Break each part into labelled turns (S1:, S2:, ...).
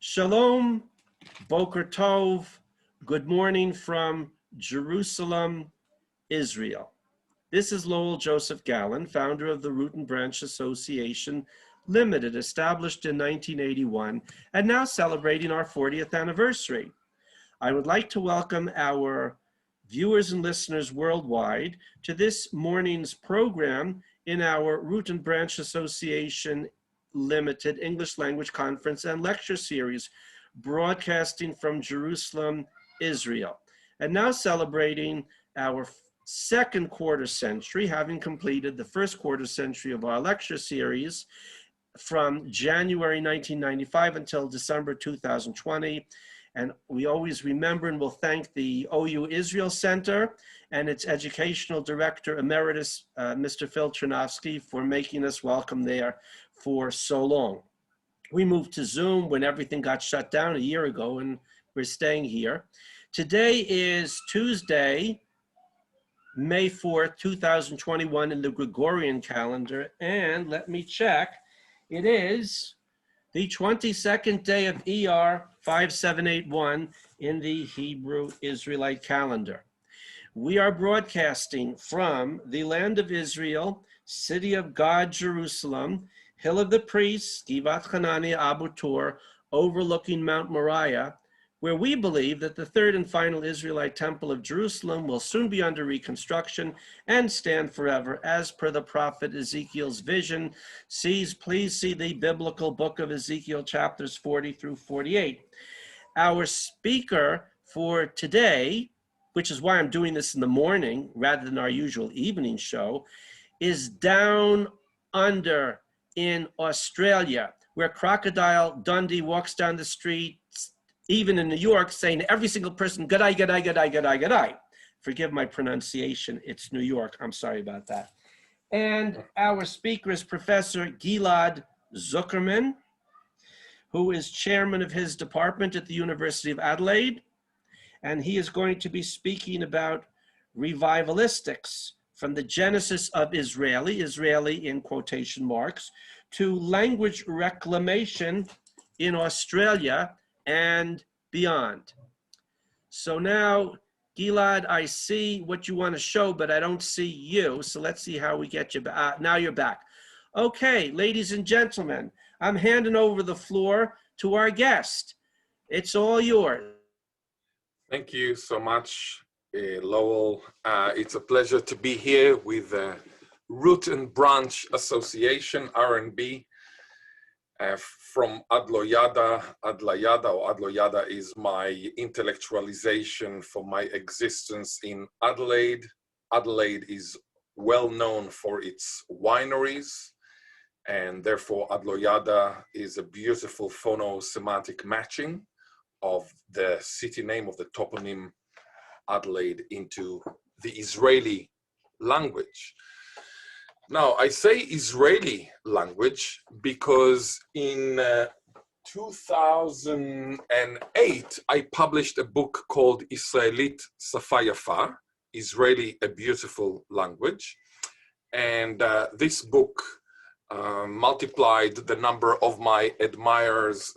S1: Shalom, Boker Tov, good morning from Jerusalem, Israel. This is Lowell Joseph Gallen, founder of the Root and Branch Association Limited, established in 1981 and now celebrating our 40th anniversary. I would like to welcome our viewers and listeners worldwide to this morning's program in our Root and Branch Association Limited English Language Conference and Lecture Series, broadcasting from Jerusalem, Israel, and now celebrating our second quarter century, having completed the first quarter century of our lecture series from January 1995 until December 2020. And we always remember and will thank the OU Israel Center and its educational director emeritus, Mr. Phil Chernovsky, for making us welcome there for so long. We moved to Zoom when everything got shut down a year ago, and we're staying here. Today is Tuesday, May 4th, 2021 in the Gregorian calendar, and let me check, it is the 22nd day of ER 5781 in the Hebrew Israelite calendar. We are broadcasting from the land of Israel, city of God, Jerusalem, Hill of the Priests, Givat Hanania Abu Tur, overlooking Mount Moriah, where we believe that the third and final Israelite temple of Jerusalem will soon be under reconstruction and stand forever, as per the prophet Ezekiel's vision. Please see the biblical book of Ezekiel, chapters 40 through 48. Our speaker for today, which is why I'm doing this in the morning rather than our usual evening show, is down under in Australia, where Crocodile Dundee walks down the street, even in New York, saying to every single person, "G'day, g'day, g'day, g'day, g'day." Forgive my pronunciation, it's New York, I'm sorry about that. And our speaker is Professor Ghil'ad Zuckermann, who is chairman of his department at the University of Adelaide. And he is going to be speaking about revivalistics, from the genesis of Israeli in quotation marks, to language reclamation in Australia and beyond. So now, Ghil'ad, I see what you want to show, but I don't see you. So let's see how we get you back. Now you're back. Okay, ladies and gentlemen, I'm handing over the floor to our guest. It's all yours.
S2: Thank you so much, Lowell. It's a pleasure to be here with Root and Branch Association, R&B, from Adloyada. Adloyada is my intellectualization for my existence in Adelaide. Adelaide is well known for its wineries, and therefore Adloyada is a beautiful phono-semantic matching of the city name, of the toponym Adelaide, into the Israeli language. Now, I say Israeli language because in 2008, I published a book called Israelit Safa Yafa, Israeli, a Beautiful Language. And this book multiplied the number of my admirers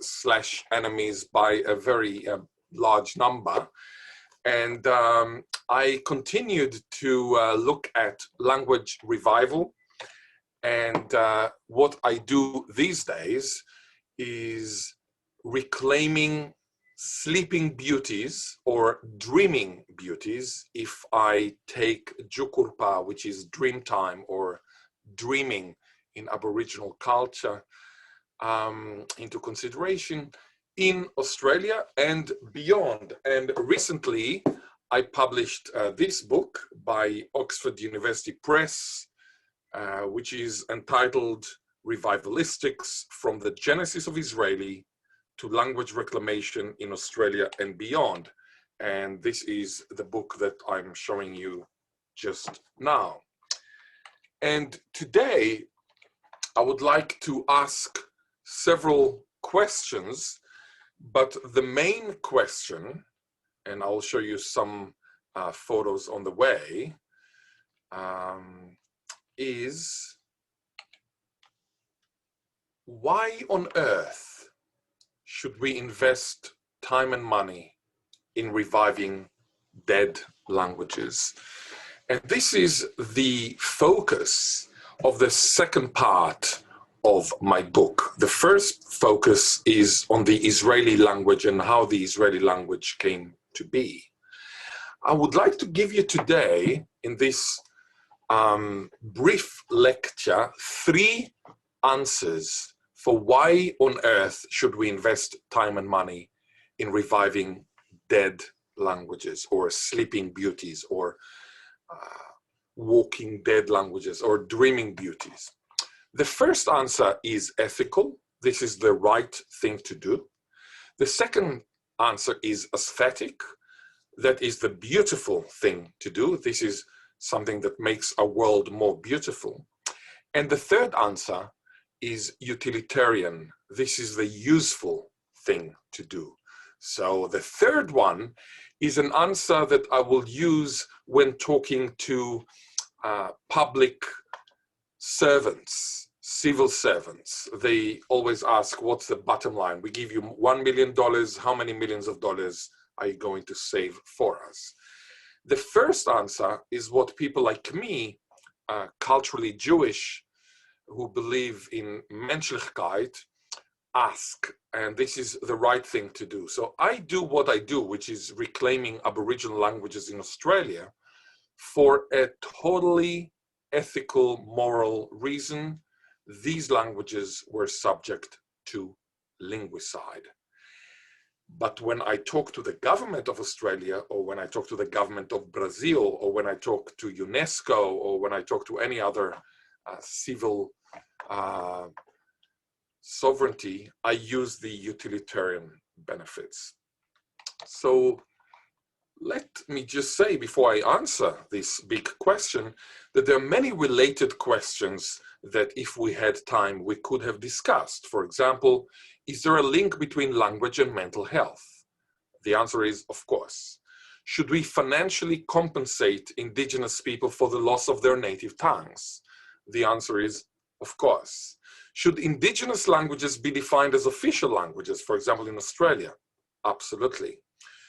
S2: / enemies by a very large number. And I continued to look at language revival. And what I do these days is reclaiming sleeping beauties or dreaming beauties. If I take Jukurpa, which is dream time or dreaming in Aboriginal culture, into consideration in Australia and beyond. And recently I published this book by Oxford University Press, which is entitled Revivalistics, From the Genesis of Israeli to Language Reclamation in Australia and Beyond. And this is the book that I'm showing you just now. And today, I would like to ask several questions, but the main question, and I'll show you some photos on the way, is why on earth should we invest time and money in reviving dead languages? And this is the focus of the second part of my book. The first focus is on the Israeli language and how the Israeli language came to be. I would like to give you today, in this brief lecture, 3 answers for why on earth should we invest time and money in reviving dead languages, or sleeping beauties, or walking dead languages, or dreaming beauties. The first answer is ethical. This is the right thing to do. The second answer is aesthetic. That is the beautiful thing to do. This is something that makes our world more beautiful. And the third answer is utilitarian. This is the useful thing to do. So the third one is an answer that I will use when talking to public servants, civil servants. They always ask, what's the bottom line? We give you $1 million, how many millions of dollars are you going to save for us? The first answer is what people like me, culturally Jewish, who believe in Menschlichkeit, ask, and this is the right thing to do. So I do what I do, which is reclaiming Aboriginal languages in Australia for a totally ethical, moral reason. These languages were subject to linguicide. But when I talk to the government of Australia, or when I talk to the government of Brazil, or when I talk to UNESCO, or when I talk to any other civil sovereignty, I use the utilitarian benefits. So let me just say, before I answer this big question, that there are many related questions that if we had time, we could have discussed. For example, is there a link between language and mental health? The answer is, of course. Should we financially compensate Indigenous people for the loss of their native tongues? The answer is, of course. Should Indigenous languages be defined as official languages, for example, in Australia? Absolutely.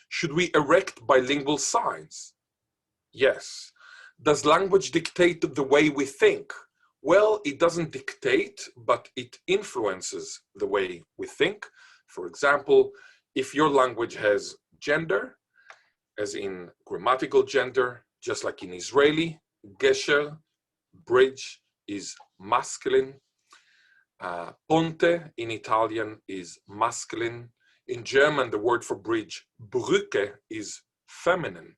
S2: Should we erect bilingual signs? Yes. Does language dictate the way we think? Well, it doesn't dictate, but it influences the way we think. For example, if your language has gender, as in grammatical gender, just like in Israeli, gesher, bridge, is masculine. Ponte in Italian is masculine. In German, the word for bridge, Brücke, is feminine.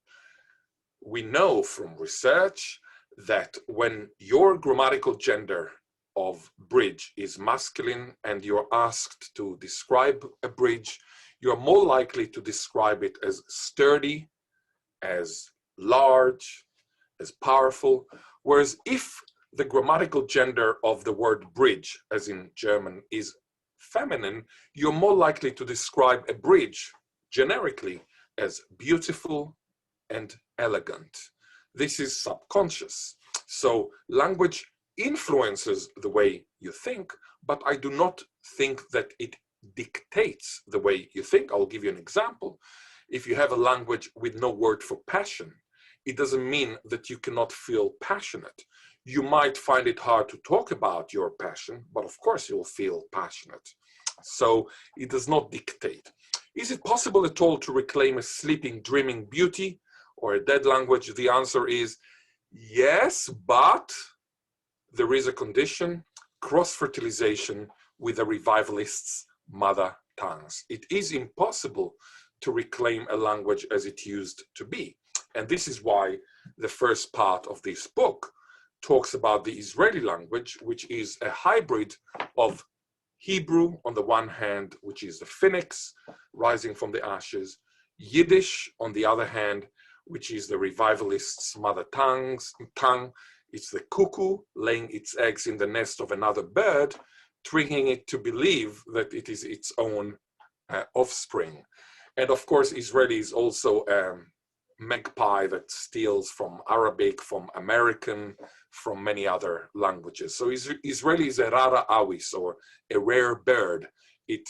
S2: We know from research that when your grammatical gender of bridge is masculine and you're asked to describe a bridge, you're more likely to describe it as sturdy, as large, as powerful. Whereas if the grammatical gender of the word bridge, as in German, is feminine, you're more likely to describe a bridge generically as beautiful and elegant. This is subconscious. So language influences the way you think, but I do not think that it dictates the way you think. I'll give you an example. If you have a language with no word for passion, it doesn't mean that you cannot feel passionate. You might find it hard to talk about your passion, but of course you'll feel passionate. So it does not dictate. Is it possible at all to reclaim a sleeping, dreaming beauty or a dead language? The answer is yes, but there is a condition: cross-fertilization with the revivalists' mother tongues. It is impossible to reclaim a language as it used to be. And this is why the first part of this book talks about the Israeli language, which is a hybrid of Hebrew on the one hand, which is the phoenix rising from the ashes, Yiddish on the other hand, which is the revivalists' mother tongue. It's the cuckoo laying its eggs in the nest of another bird, tricking it to believe that it is its own offspring. And of course, Israeli is also a magpie that steals from Arabic, from American, from many other languages. So Israeli is a rara awis, or a rare bird. It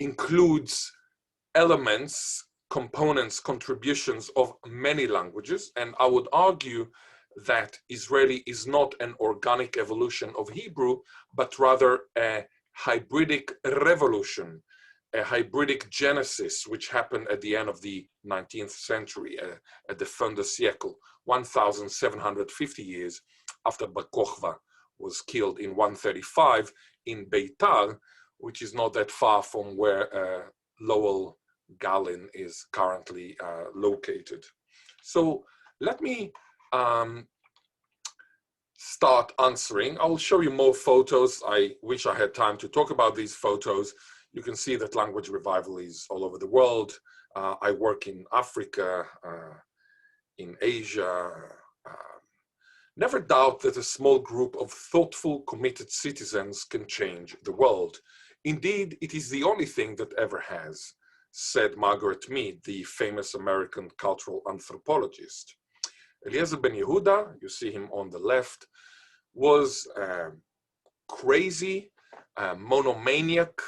S2: includes elements, components, contributions of many languages. And I would argue that Israeli is not an organic evolution of Hebrew, but rather a hybridic revolution, a hybridic genesis, which happened at the end of the 19th century, at the fin de siècle, 1,750 years after Bar Kokhba was killed in 135 in Beitar, which is not that far from where Lowell Gallin is currently located. So let me start answering. I'll show you more photos. I wish I had time to talk about these photos. You can see that language revival is all over the world. I work in Africa, in Asia. Never doubt that a small group of thoughtful, committed citizens can change the world. Indeed, it is the only thing that ever has, said Margaret Mead, the famous American cultural anthropologist. Eliezer Ben Yehuda, you see him on the left, was crazy, monomaniac.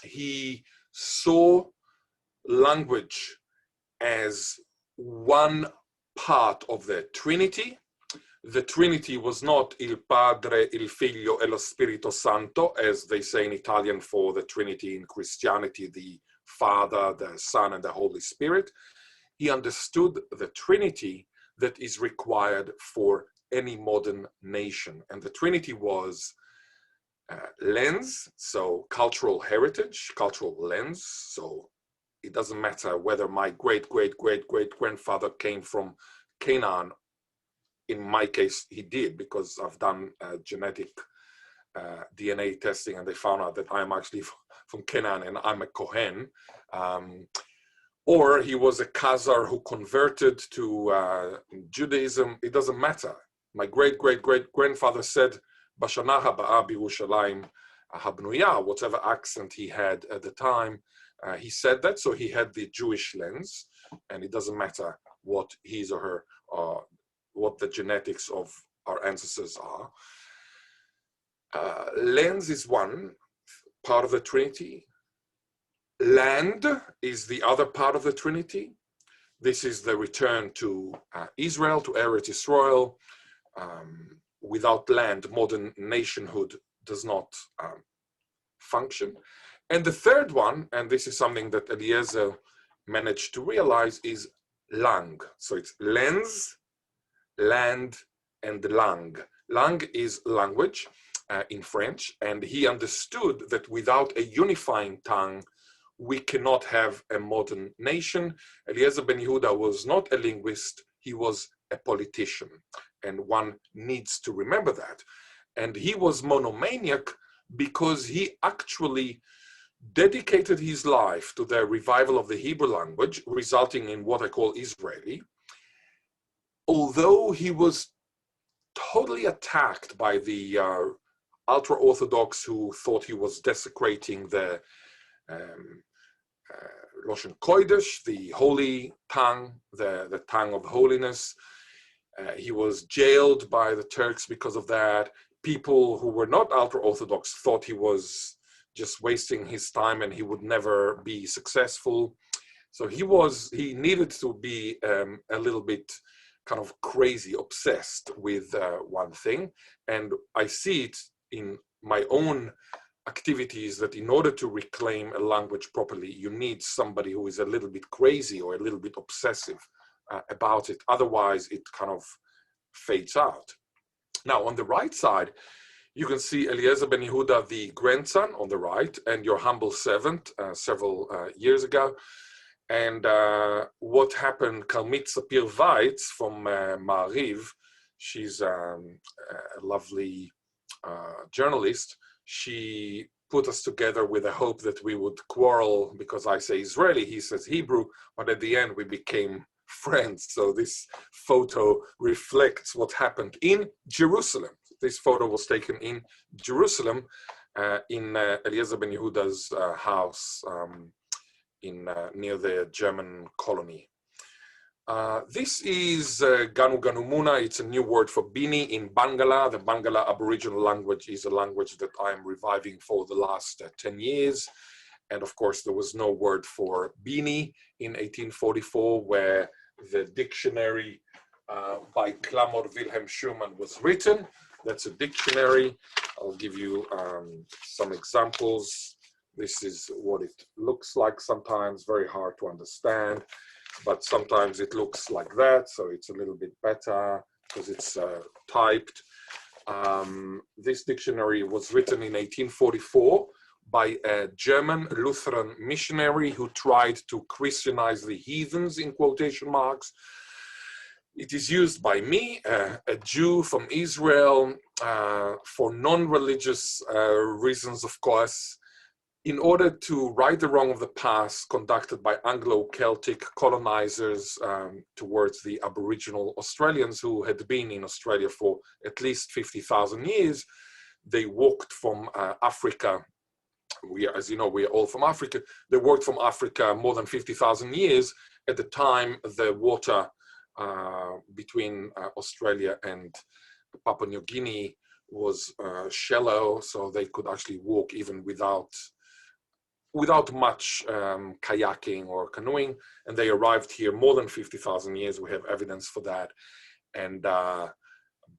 S2: He saw language as one part of the Trinity. The Trinity was not il Padre, il Figlio e lo Spirito Santo, as they say in Italian for the Trinity in Christianity, the Father, the Son, and the Holy Spirit. He understood the Trinity that is required for any modern nation. And the Trinity was lens, so cultural heritage, cultural lens. So it doesn't matter whether my great-great-great-great-grandfather came from Canaan. In my case, he did, because I've done genetic DNA testing, and they found out that I'm actually from Canaan and I'm a Kohen. Or he was a Khazar who converted to Judaism. It doesn't matter. My great-great-great-grandfather said, Bashana haba'a b'Yerushalayim habnuya, whatever accent he had at the time, he said that, so he had the Jewish lens, and it doesn't matter what his or her, what the genetics of our ancestors are. Lens is one part of the Trinity. Land is the other part of the Trinity. This is the return to Israel, to Eretz Yisrael. Without land, modern nationhood does not function. And the third one, and this is something that Eliezer managed to realize, is lang. So it's lens, land, and lang. Lang is language in French, and he understood that without a unifying tongue, we cannot have a modern nation. Eliezer Ben Yehuda was not a linguist, he was a politician, and one needs to remember that. And he was monomaniac because he actually dedicated his life to the revival of the Hebrew language, resulting in what I call Israeli. Although he was totally attacked by the ultra-Orthodox who thought he was desecrating the Loshen Kodesh, the holy tongue, the tongue of holiness. He was jailed by the Turks because of that. People who were not ultra-Orthodox thought he was just wasting his time and he would never be successful. So he needed to be a little bit kind of crazy, obsessed with one thing. And I see it in my own activities that in order to reclaim a language properly, you need somebody who is a little bit crazy or a little bit obsessive about it. Otherwise, it kind of fades out. Now, on the right side, you can see Eliezer Ben Yehuda, the grandson, on the right, and your humble servant several years ago. And what happened, Kalmit Sapir-Weitz from Ma'ariv, she's a lovely journalist. She put us together with a hope that we would quarrel because I say Israeli, he says Hebrew, but at the end we became friends. So this photo reflects what happened in Jerusalem. This photo was taken in Jerusalem, in Eliezer Ben Yehuda's house near the German colony. This is Ganu Ganu Muna. It's a new word for Bini in Bangala. The Bangala Aboriginal language is a language that I'm reviving for the last 10 years. And of course, there was no word for beanie in 1844, where the dictionary by Clamor Wilhelm Schumann was written. That's a dictionary. I'll give you some examples. This is what it looks like sometimes, very hard to understand, but sometimes it looks like that, so it's a little bit better because it's typed. This dictionary was written in 1844 by a German Lutheran missionary who tried to Christianize the heathens, in quotation marks. It is used by me, a Jew from Israel, for non-religious reasons, of course, in order to right the wrong of the past conducted by Anglo-Celtic colonizers towards the Aboriginal Australians who had been in Australia for at least 50,000 years. They walked from Africa. As you know, we are all from Africa. They worked from Africa more than 50,000 years. At the time, the water between Australia and Papua New Guinea was shallow, so they could actually walk even without much kayaking or canoeing, and they arrived here more than 50,000 years. We have evidence for that. And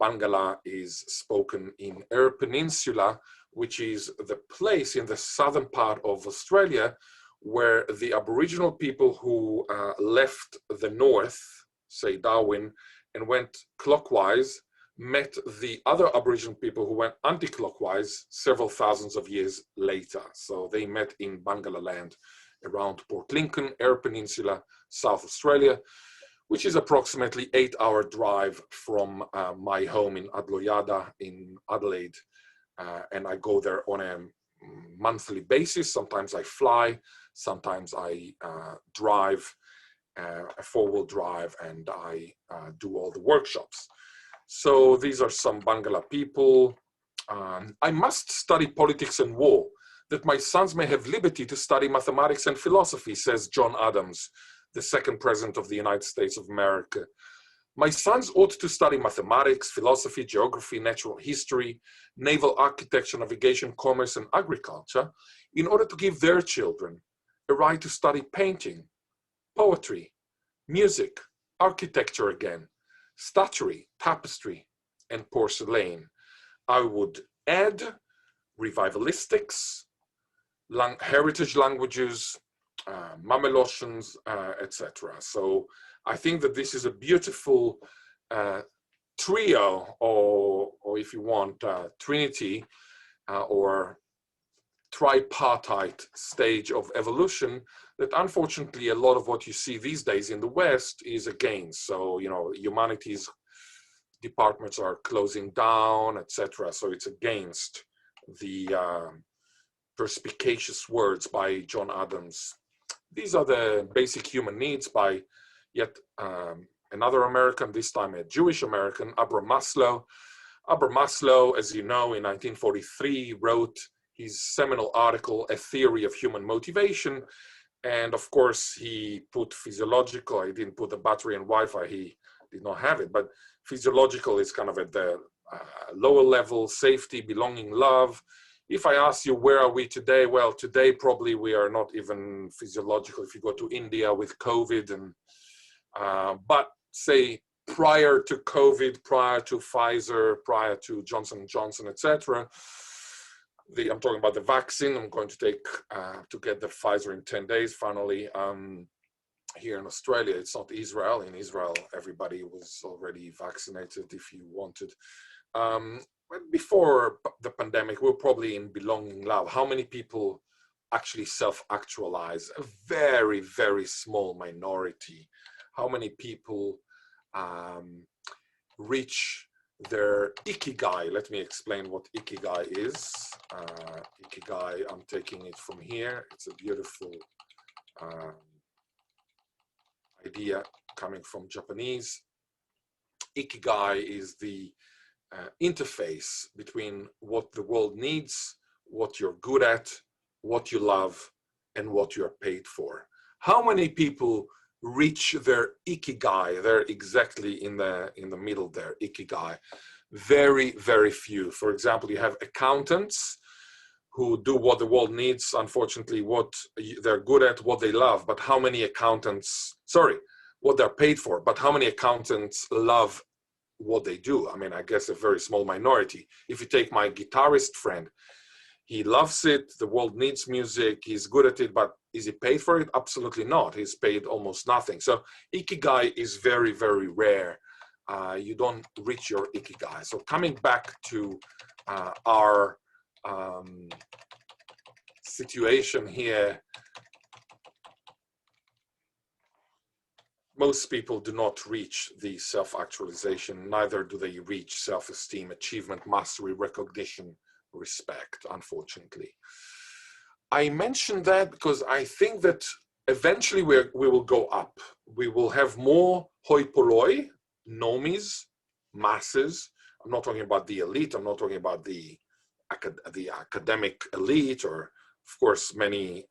S2: Bangala is spoken in Eyre Peninsula, which is the place in the southern part of Australia where the Aboriginal people who left the north, say Darwin, and went clockwise, met the other Aboriginal people who went anti-clockwise several thousands of years later. So they met in Bangala land around Port Lincoln, Eyre Peninsula, South Australia, which is approximately 8-hour drive from my home in Adloyada in Adelaide. And I go there on a monthly basis. Sometimes I fly, sometimes I drive a 4-wheel drive, and I do all the workshops. So these are some Bangala people. I must study politics and war, that my sons may have liberty to study mathematics and philosophy, says John Adams, the second president of the United States of America. My sons ought to study mathematics, philosophy, geography, natural history, naval architecture, navigation, commerce, and agriculture in order to give their children a right to study painting, poetry, music, architecture again, statuary, tapestry, and porcelain. I would add revivalistics, heritage languages, Mamelotians, etc. So I think that this is a beautiful trio, or if you want, trinity, or tripartite stage of evolution that unfortunately a lot of what you see these days in the West is against. So, you know, humanities departments are closing down, etc. So it's against the perspicacious words by John Adams. These are the basic human needs by yet another American, this time a Jewish American, Abraham Maslow. Abraham Maslow, as you know, in 1943 wrote his seminal article, A Theory of Human Motivation. And of course, he put physiological, he didn't put the battery and Wi-Fi, he did not have it, but physiological is kind of at the lower level, safety, belonging, love. If I ask you, where are we today? Well, today probably we are not even physiological if you go to India with COVID. And but say prior to COVID, prior to Pfizer, prior to Johnson & Johnson, etc., I'm talking about the vaccine. I'm going to take to get the Pfizer in 10 days, finally. Here in Australia, it's not Israel. In Israel, everybody was already vaccinated if you wanted. But before the pandemic, we were probably in belonging, love. How many people actually self-actualize? A very, very small minority. How many people reach their ikigai? Let me explain what ikigai is. Ikigai, I'm taking it from here. It's a beautiful idea coming from Japanese. Ikigai is the interface between what the world needs, what you're good at, what you love, and what you're paid for. How many people reach their ikigai? They're exactly in the middle there, ikigai. Very, very few. For example, you have accountants who do what the world needs, unfortunately, what they're good at, what they love, but how many accountants, what they're paid for, but how many accountants love what they do? I mean, I guess a very small minority. If you take my guitarist friend, he loves it, the world needs music, he's good at it, but is he paid for it? Absolutely not. He's paid almost nothing. So ikigai is very, very rare. You don't reach your ikigai. So coming back to our situation here, most people do not reach the self-actualization, neither do they reach self-esteem, achievement, mastery, recognition, respect, unfortunately. I mentioned that because I think that eventually we will go up. We will have more hoi polloi, normies, masses. I'm not talking about the elite. I'm not talking about the academic elite, or of course many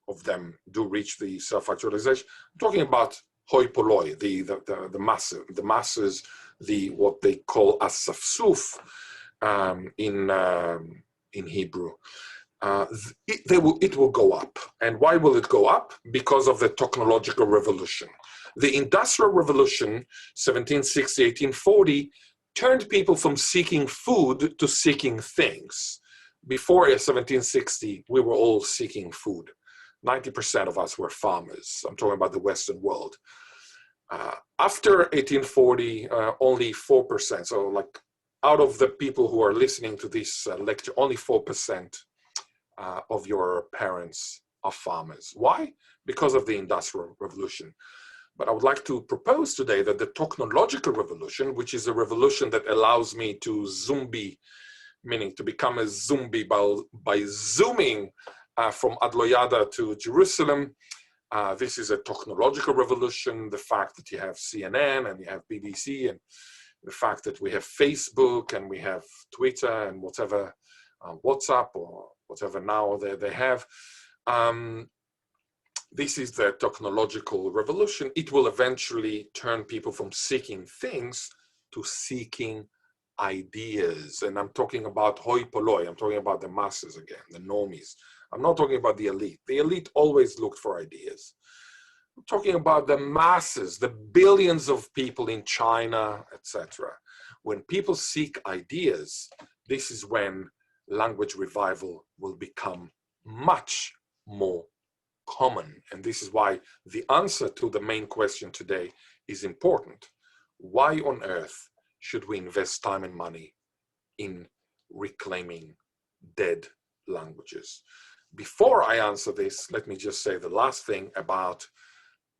S2: of them do reach the self-actualization. I'm talking about hoi polloi, the masses, what they call asafsuf in Hebrew. It will go up. And why will it go up? Because of the technological revolution. The Industrial Revolution, 1760, 1840, turned people from seeking food to seeking things. Before 1760, we were all seeking food. 90% of us were farmers. I'm talking about the Western world. After 1840, only 4%. So like out of the people who are listening to this lecture, only 4% of your parents are farmers. Why? Because of the Industrial Revolution. But I would like to propose today that the technological revolution, which is a revolution that allows me to zombie, meaning to become a zombie by zooming from Adloyada to Jerusalem. This is a technological revolution. The fact that you have CNN and you have BBC, and the fact that we have Facebook and we have Twitter and whatever, WhatsApp or whatever now they have. This is the technological revolution. It will eventually turn people from seeking things to seeking ideas. And I'm talking about hoi polloi. I'm talking about the masses again, the normies. I'm not talking about the elite. The elite always looked for ideas. I'm talking about the masses, the billions of people in China, etc. When people seek ideas, this is when language revival will become much more common. And this is why the answer to the main question today is important. Why on earth should we invest time and money in reclaiming dead languages? Before I answer this, let me just say the last thing about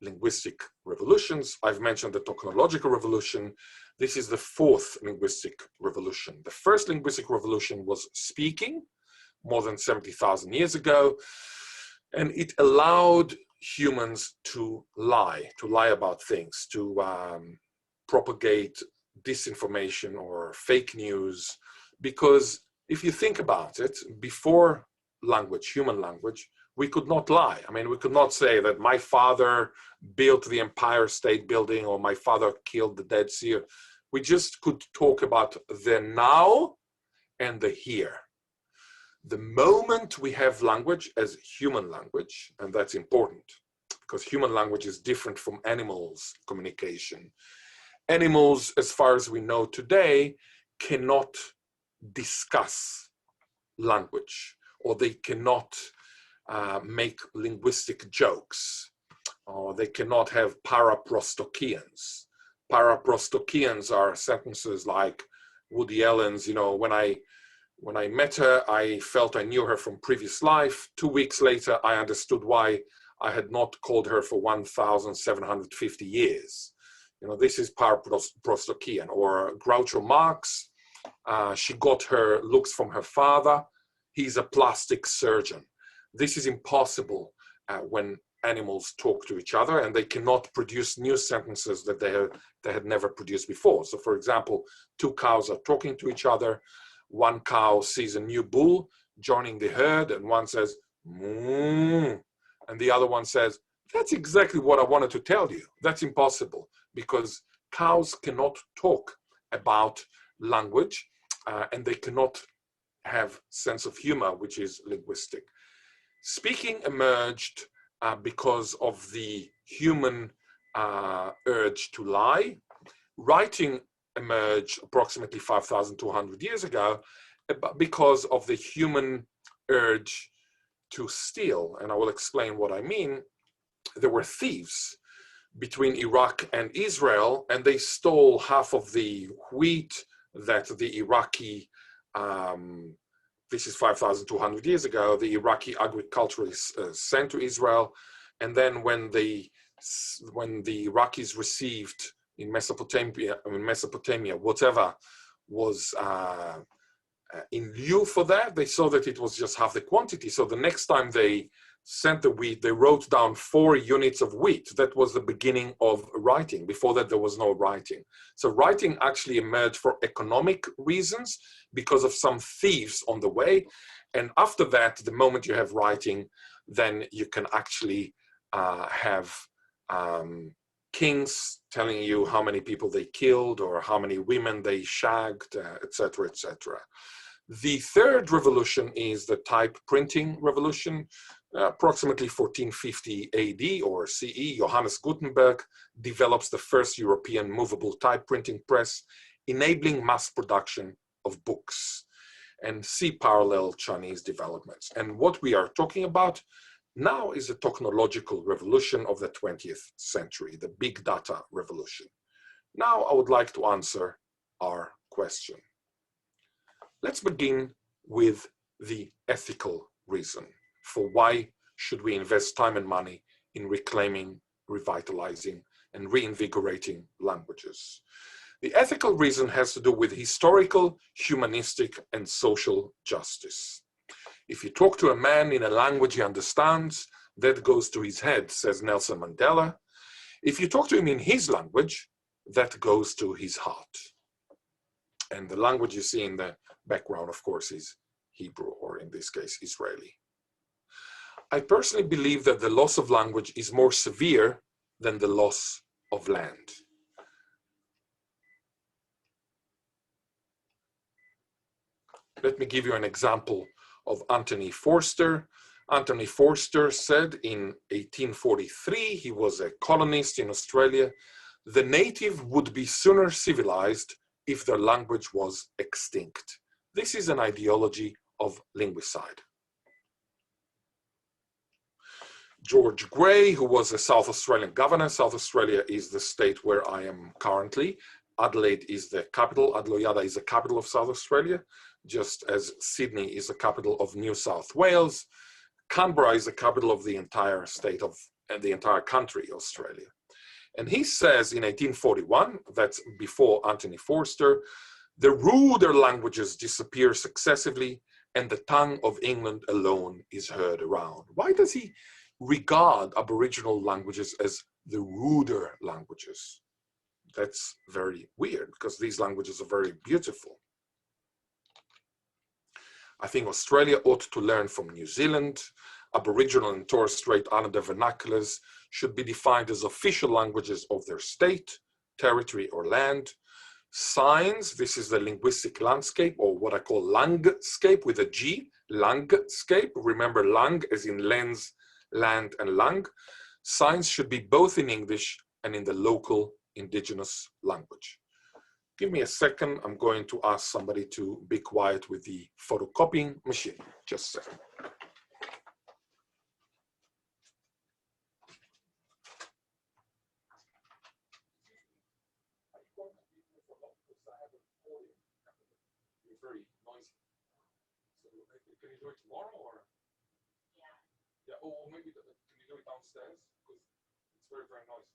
S2: linguistic revolutions. I've mentioned the technological revolution. This is the fourth linguistic revolution. The first linguistic revolution was speaking more than 70,000 years ago. And it allowed humans to lie about things, to propagate disinformation or fake news. Because if you think about it, before language, human language, we could not lie. I mean, we could not say that my father built the Empire State Building or my father killed the Dead Sea. We just could talk about the now and the here. The moment we have language as human language, and that's important because human language is different from animals' communication. Animals, as far as we know today, cannot discuss language, or they cannot make linguistic jokes, or they cannot have paraprostokians. Paraprostokians are sentences like Woody Allen's, you know, when I met her, I felt I knew her from previous life. 2 weeks later, I understood why I had not called her for 1,750 years. You know, this is paraprostokian. Or Groucho Marx, she got her looks from her father. He's a plastic surgeon. This is impossible when animals talk to each other, and they cannot produce new sentences that they had never produced before. So, for example, two cows are talking to each other. One cow sees a new bull joining the herd, and one says, "Moo," and the other one says, "That's exactly what I wanted to tell you." That's impossible because cows cannot talk about language, and they cannot have sense of humor, which is linguistic. Speaking emerged because of the human urge to lie. Writing emerged approximately 5,200 years ago because of the human urge to steal. And I will explain what I mean. There were thieves between Iraq and Israel, and they stole half of the wheat that the Iraqi, this is 5,200 years ago, the Iraqi agriculturists sent to Israel. And then when the Iraqis received in Mesopotamia, whatever was in lieu for that, they saw that it was just half the quantity. So the next time they sent the wheat, they wrote down 4 units of wheat. That was the beginning of writing. Before that, there was no writing. So writing actually emerged for economic reasons because of some thieves on the way. And after that, the moment you have writing, then you can actually have kings telling you how many people they killed or how many women they shagged, etc., etc. The third revolution is the type printing revolution. Approximately 1450 AD or CE, Johannes Gutenberg develops the first European movable type printing press, enabling mass production of books. And see parallel Chinese developments. And what we are talking about now is the technological revolution of the 20th century, the big data revolution. Now I would like to answer our question. Let's begin with the ethical reason for why should we invest time and money in reclaiming, revitalizing, and reinvigorating languages. The ethical reason has to do with historical, humanistic, and social justice. If you talk to a man in a language he understands, that goes to his head, says Nelson Mandela. If you talk to him in his language, that goes to his heart. And the language you see in the background, of course, is Hebrew, or in this case, Israeli. I personally believe that the loss of language is more severe than the loss of land. Let me give you an example of Anthony Forster. Anthony Forster said in 1843, he was a colonist in Australia, the native would be sooner civilized if their language was extinct. This is an ideology of linguicide. George Grey, who was a South Australian governor. South Australia is the state where I am currently. Adelaide is the capital. Adelaide is the capital of South Australia, just as Sydney is the capital of New South Wales. Canberra is the capital of the entire state of, and the entire country, Australia. And he says in 1841, that's before Anthony Forster, the ruder languages disappear successively and the tongue of England alone is heard around. Why does he regard Aboriginal languages as the ruder languages? That's very weird because these languages are very beautiful. I think Australia ought to learn from New Zealand. Aboriginal and Torres Strait Islander vernaculars should be defined as official languages of their state, territory, or land. Signs, this is the linguistic landscape, or what I call landscape with a G, landscape. Remember lang as in lens, land, and lang. Signs should be both in English and in the local indigenous language. Give me a second. I'm going to ask somebody to be quiet with the photocopying machine. Just a second. Very noisy. So can you do it tomorrow or? Yeah. Yeah. Or maybe can you do it downstairs because it's very, very noisy.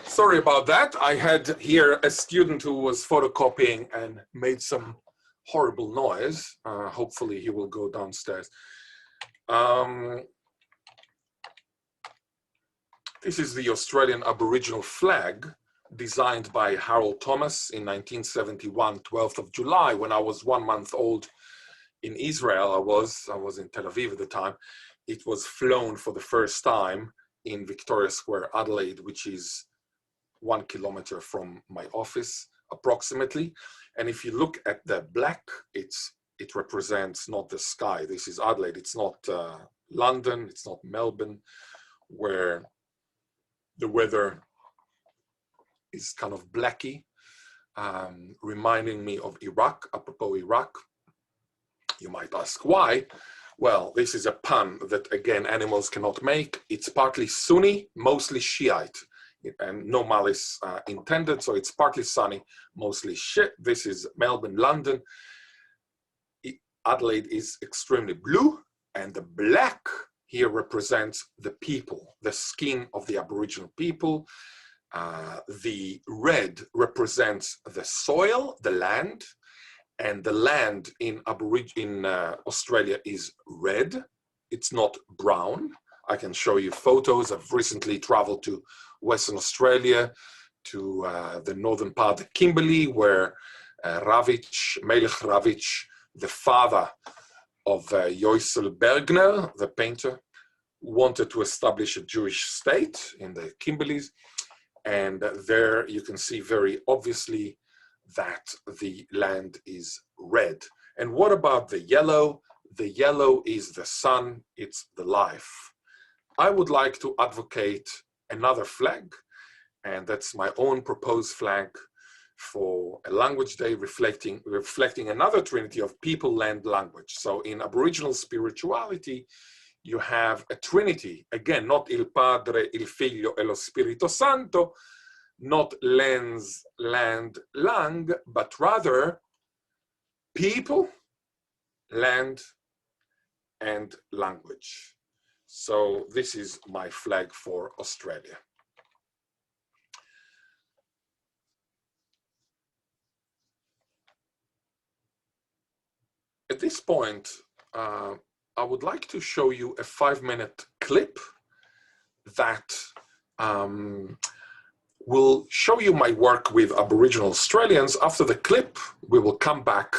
S2: Sorry about that. I had here a student who was photocopying and made some horrible noise. Hopefully he will go downstairs. This is the Australian Aboriginal flag designed by Harold Thomas in 1971, 12th of July, when I was 1 month old in Israel. I was in Tel Aviv at the time. It was flown for the first time in Victoria Square, Adelaide, which is 1 kilometer from my office approximately. And if you look at the black, it represents not the sky. This is Adelaide. It's not London. It's not Melbourne, where the weather is kind of blacky, reminding me of Iraq. Apropos Iraq, you might ask why. Well, this is a pun that, again, animals cannot make. It's partly Sunni, mostly Shiite, and no malice intended. So it's partly sunny, mostly Shiite. This is Melbourne, London. Adelaide is extremely blue, and the black here represents the people, the skin of the Aboriginal people. The red represents the soil, the land, and the land in Australia is red. It's not brown. I can show you photos. I've recently traveled to Western Australia, to the northern part of Kimberley, where Melech Ravitch, the father of Joycel Bergner, the painter, wanted to establish a Jewish state in the Kimberleys. And there you can see very obviously that the land is red. And what about the yellow? The yellow is the sun, it's the life. I would like to advocate another flag, and that's my own proposed flag for a language day reflecting another trinity of people, land, language. So in Aboriginal spirituality, you have a trinity, again, not il Padre, il Figlio e lo Spirito Santo, not lens, land, lang, but rather people, land, and language. So this is my flag for Australia. At this point, I would like to show you a 5-minute clip that will show you my work with Aboriginal Australians. After the clip, we will come back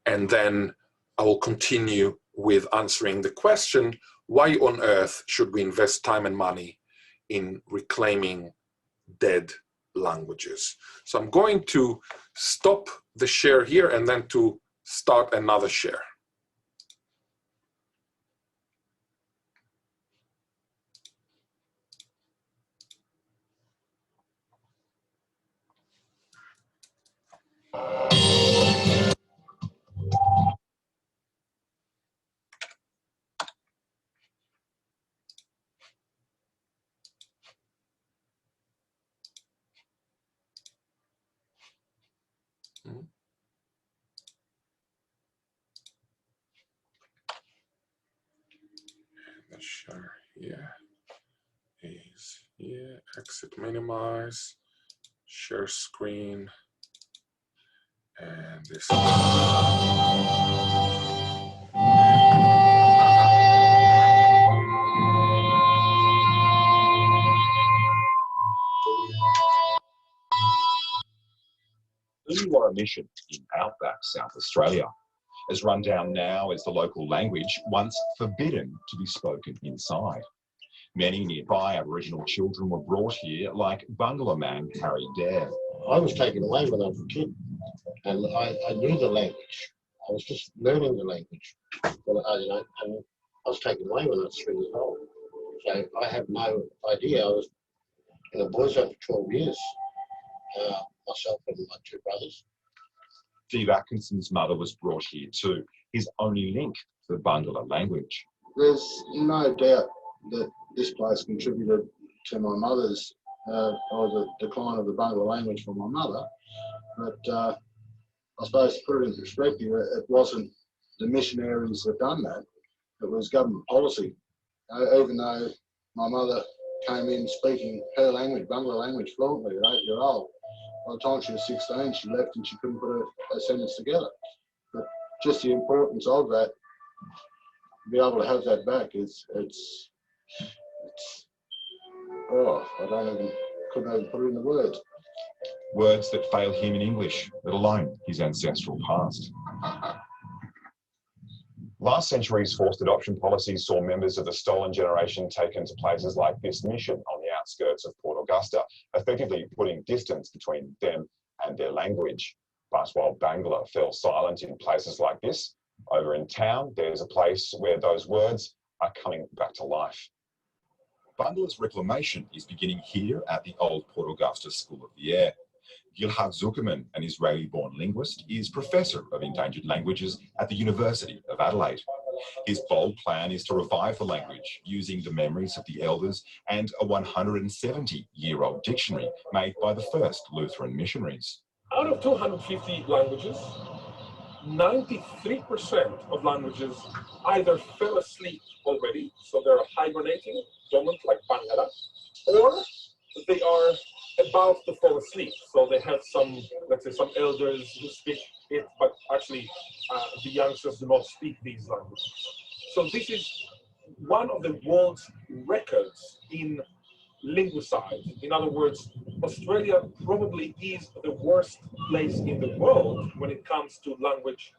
S2: and then I will continue with answering the question, why on earth should we invest time and money in reclaiming dead languages? So I'm going to stop the share here and then to start another share. The share here is here, exit minimize, share screen, and this.
S3: The Nuwara Mission in outback South Australia, as run down now as the local language, once forbidden to be spoken inside. Many nearby Aboriginal children were brought here, like Bungalow man Harry Dare.
S4: I was taken away when I was a kid, and I knew the language. I was just learning the language, and I was taken away when I was 3 years old. So I have no idea. I was in a boys' home for 12 years, myself and my 2 brothers.
S3: Steve Atkinson's mother was brought here too, his only link to the Bungalow language.
S4: There's no doubt that this place contributed to my mother's, or the decline of the Bungalow language for my mother. But I suppose to put it in perspective, it wasn't the missionaries that done that. It was government policy. Even though my mother came in speaking her language, Bungalow language, fluently at 8-year-old, by the time she was 16, she left and she couldn't put a sentence together. But just the importance of that, to be able to have that back, it's oh, couldn't even put it into words.
S3: Words that fail him in English, let alone his ancestral past. Last century's forced adoption policies saw members of the stolen generation taken to places like this mission on the outskirts of Port Augusta, effectively putting distance between them and their language. But while Bangla fell silent in places like this, over in town, there's a place where those words are coming back to life. Bangla's reclamation is beginning here at the old Port Augusta School of the Air. Ghil'ad Zuckermann, an Israeli-born linguist, is Professor of Endangered Languages at the University of Adelaide. His bold plan is to revive the language using the memories of the elders and a 170-year-old dictionary made by the first Lutheran missionaries.
S5: Out of 250 languages, 93% of languages either fell asleep already, so they're hibernating, dormant like Bangla, or they are about to fall asleep. So they have some, let's say, some elders who speak it, but actually the youngsters do not speak these languages. So this is one of the world's records in linguicide. In other words, Australia probably is the worst place in the world when it comes to language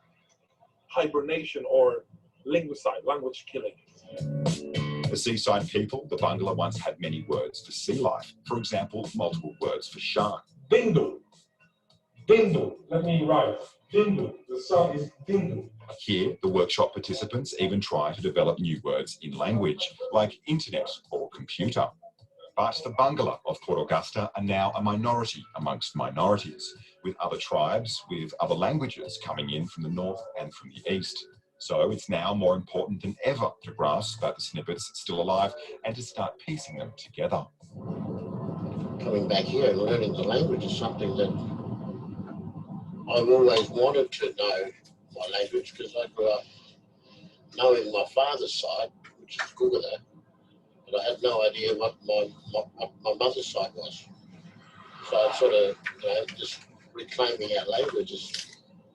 S5: hibernation or linguicide, language killing.
S3: For seaside people, the Bangla once had many words for sea life. For example, multiple words for shark.
S5: Dindu. Dindu. Let me write. Dindu. The sun is Dindu.
S3: Here, the workshop participants even try to develop new words in language, like internet or computer. But the Bangla of Port Augusta are now a minority amongst minorities, with other tribes, with other languages coming in from the north and from the east. So it's now more important than ever to grasp that the snippet's still alive and to start piecing them together.
S6: Coming back here and learning the language is something that I've always wanted to know my language, because I grew up knowing my father's side, which is Ghil'ad, but I had no idea what my mother's side was. So I sort of, just reclaiming our language is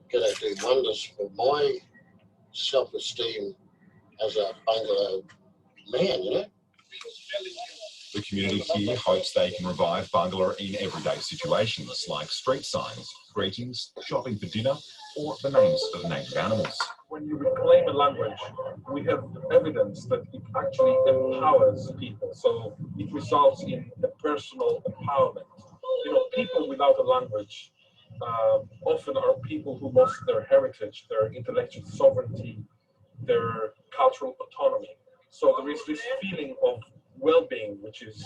S6: going to do wonders for my self-esteem as a Bangla man,
S3: The community here hopes they can revive Bangla in everyday situations like street signs, greetings, shopping for dinner, or the names of named animals.
S5: When you reclaim a language, we have evidence that it actually empowers people. So it results in a personal empowerment. People without a language often are people who lost their heritage, their intellectual sovereignty, their cultural autonomy. So there is this feeling of well-being which is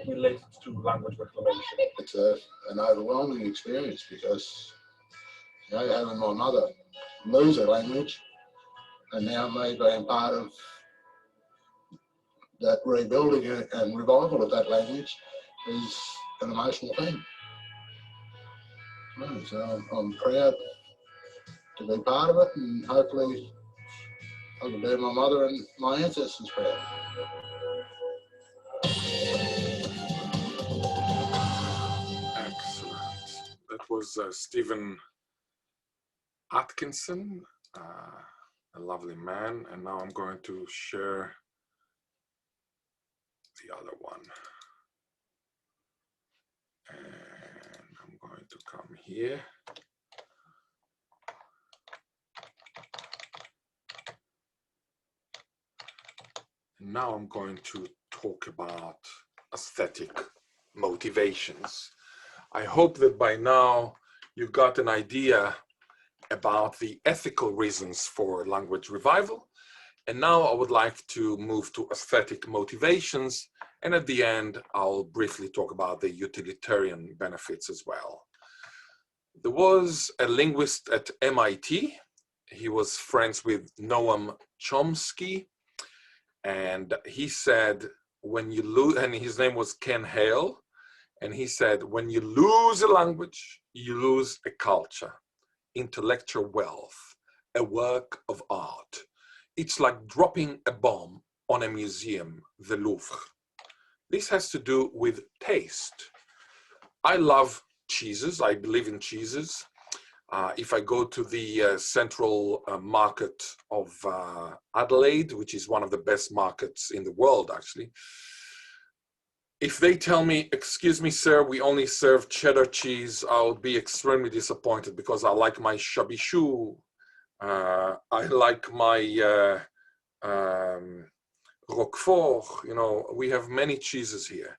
S5: related to language reclamation.
S4: It's an overwhelming experience because having my mother lose her language and now me being part of that rebuilding and revival of that language is an emotional thing. So I'm proud to be part of it, and hopefully I can do my mother and my ancestors proud.
S2: Excellent. That was Stephen Atkinson, a lovely man. And now I'm going to share the other one. And I'm going to come here. And now I'm going to talk about aesthetic motivations. I hope that by now you got an idea about the ethical reasons for language revival. And now I would like to move to aesthetic motivations. And at the end, I'll briefly talk about the utilitarian benefits as well. There was a linguist at MIT. He was friends with Noam Chomsky. And he said, when you lose, and his name was Ken Hale. And he said, when you lose a language, you lose a culture, intellectual wealth, a work of art. It's like dropping a bomb on a museum, the Louvre. This has to do with taste. I love cheeses. I believe in cheeses. If I go to the central market of Adelaide, which is one of the best markets in the world, actually, if they tell me, excuse me, sir, we only serve cheddar cheese, I'll be extremely disappointed because I like my chabichou. I like my Roquefort. We have many cheeses here.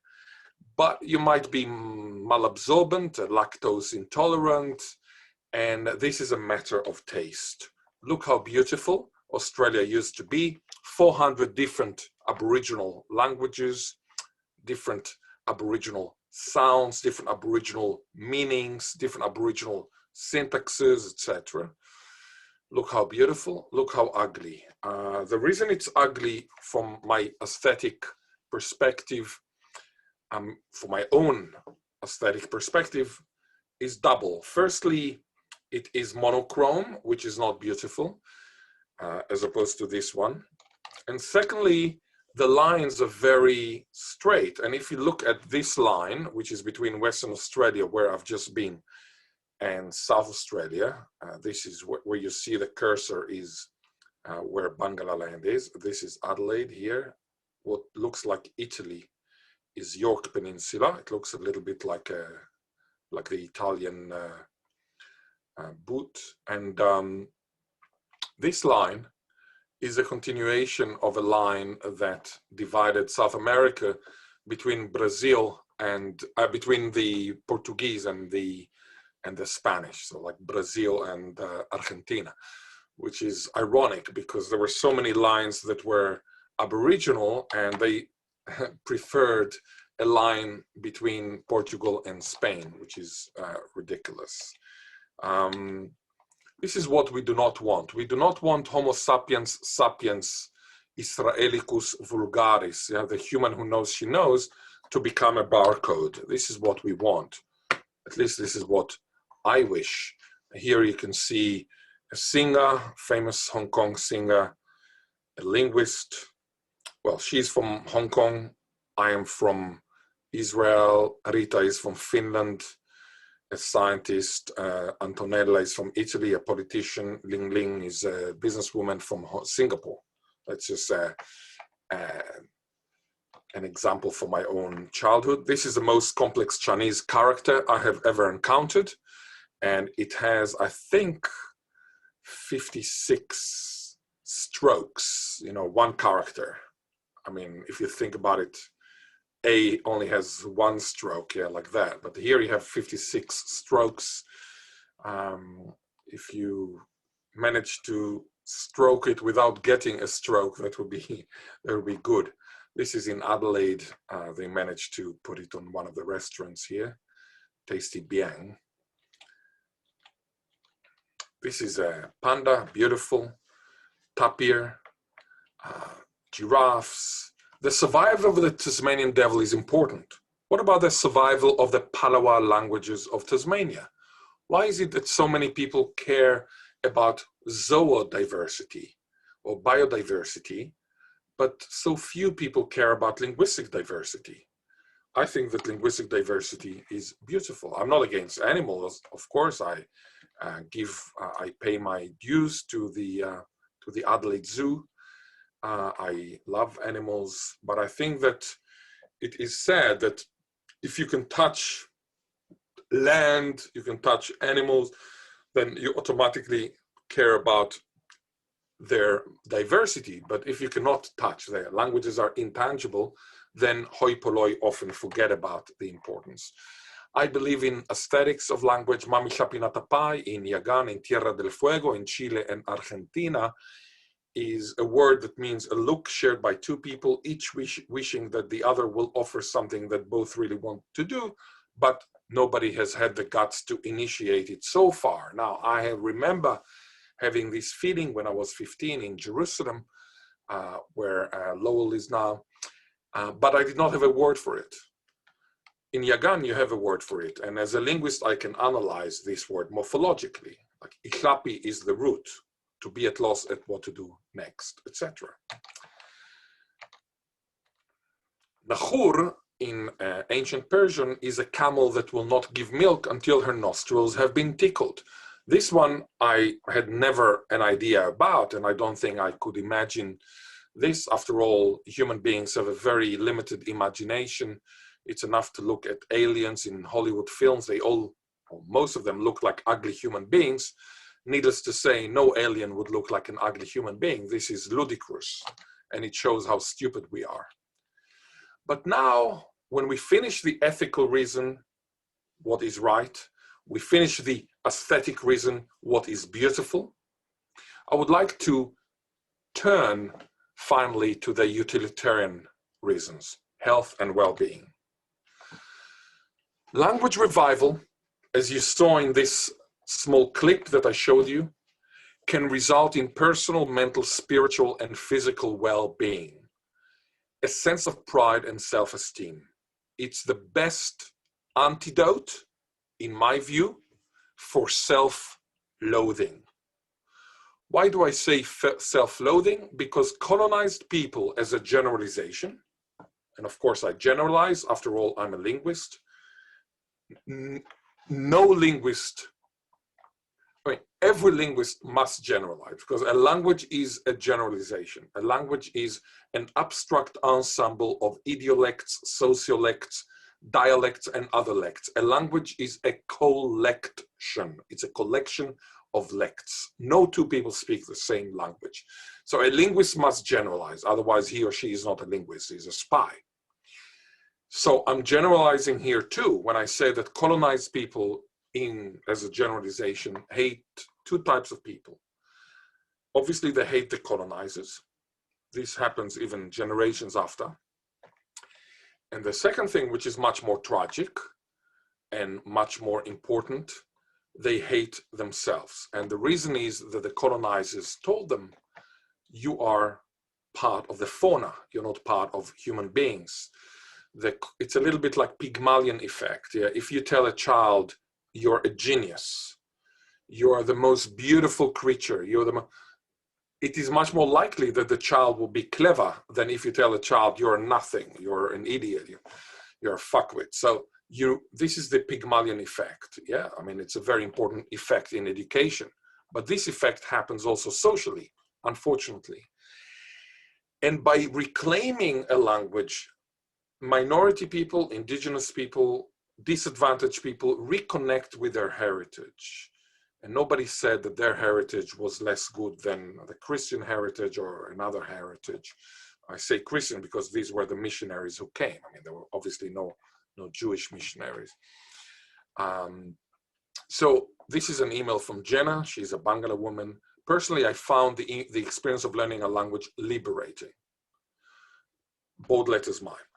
S2: but you might be malabsorbent, lactose intolerant, and this is a matter of taste. Look how beautiful Australia used to be. 400 different Aboriginal languages, different Aboriginal sounds, different Aboriginal meanings, different Aboriginal syntaxes, etc. Look how beautiful, look how ugly. The reason it's ugly from my aesthetic perspective, for my own aesthetic perspective, is double. Firstly, it is monochrome, which is not beautiful, as opposed to this one. And secondly, the lines are very straight. And if you look at this line, which is between Western Australia, where I've just been, and South Australia, this is where you see the cursor is where Bangalaland is. This is Adelaide here. What looks like Italy is York Peninsula. It looks a little bit like the Italian boot. And this line is a continuation of a line that divided South America between Brazil and between the Portuguese and the Spanish, so like Brazil and Argentina, which is ironic because there were so many lines that were Aboriginal and they preferred a line between Portugal and Spain, which is ridiculous. This is what we do not want. We do not want Homo sapiens sapiens Israelicus vulgaris, the human who knows she knows, to become a barcode. This is what we want. At least this is what I wish. Here you can see a singer, famous Hong Kong singer, a linguist. Well, she's from Hong Kong. I am from Israel. Rita is from Finland. A scientist. Antonella is from Italy. A politician. Ling Ling is a businesswoman from Singapore. That's just an example from my own childhood. This is the most complex Chinese character I have ever encountered. And it has, I think, 56 strokes, one character. I mean, if you think about it, A only has one stroke, like that. But here you have 56 strokes. If you manage to stroke it without getting a stroke, that would be good. This is in Adelaide. They managed to put it on one of the restaurants here, Tasty Biang. This is a panda, beautiful, tapir, giraffes. The survival of the Tasmanian devil is important. What about the survival of the Palawa languages of Tasmania? Why is it that so many people care about zoodiversity or biodiversity, but so few people care about linguistic diversity? I think that linguistic diversity is beautiful. I'm not against animals. Of course, I pay my dues to the Adelaide Zoo. I love animals, but I think that it is sad that if you can touch land, you can touch animals, then you automatically care about their diversity. But if you cannot touch their languages are intangible, then hoi polloi often forget about the importance. I believe in aesthetics of language. Mami Chapinatapai in Yagan, in Tierra del Fuego, in Chile and Argentina, is a word that means a look shared by two people, each wishing that the other will offer something that both really want to do, but nobody has had the guts to initiate it so far. Now, I remember having this feeling when I was 15 in Jerusalem, where Lowell is now, but I did not have a word for it. In Yagan, you have a word for it. And as a linguist, I can analyze this word morphologically. Like, iklapi is the root, to be at loss at what to do next, etc. Nahur in ancient Persian is a camel that will not give milk until her nostrils have been tickled. This one I had never an idea about, and I don't think I could imagine this. After all, human beings have a very limited imagination. It's enough to look at aliens in Hollywood films. They all, or most of them, look like ugly human beings. Needless to say, no alien would look like an ugly human being. This is ludicrous, and it shows how stupid we are. But now when we finish the ethical reason, what is right, we finish the aesthetic reason, what is beautiful, I would like to turn finally to the utilitarian reasons, health and well-being. Language revival, as you saw in this small clip that I showed you, can result in personal, mental, spiritual, and physical well-being, a sense of pride and self-esteem. It's the best antidote, in my view, for self-loathing. Why do I say self-loathing? Because colonized people, as a generalization, and of course I generalize, after all, I'm a linguist. No linguist, every linguist must generalize, because a language is a generalization. A language is an abstract ensemble of idiolects, sociolects, dialects, and other lects. A language is a collection. It's a collection of lects. No two people speak the same language. So a linguist must generalize, otherwise he or she is not a linguist, he's a spy. So I'm generalizing here too when I say that colonized people, as a generalization, hate two types of people. Obviously they hate the colonizers. This happens even generations after. And the second thing, which is much more tragic and much more important, they hate themselves. And the reason is that the colonizers told them, you are part of the fauna, you're not part of human beings. It's a little bit like Pygmalion effect. Yeah? If you tell a child, you're a genius, you're the most beautiful creature, it is much more likely that the child will be clever than if you tell a child, you're nothing, you're an idiot, you're a fuckwit. So this is the Pygmalion effect. Yeah, I mean, it's a very important effect in education, but this effect happens also socially, unfortunately. And by reclaiming a language, minority people, indigenous people, disadvantaged people reconnect with their heritage. And nobody said that their heritage was less good than the Christian heritage or another heritage. I say Christian because these were the missionaries who came. I mean, there were obviously no Jewish missionaries. So this is an email from Jenna. She's a Bangla woman. Personally, I found the experience of learning a language liberating. Bold letters mine.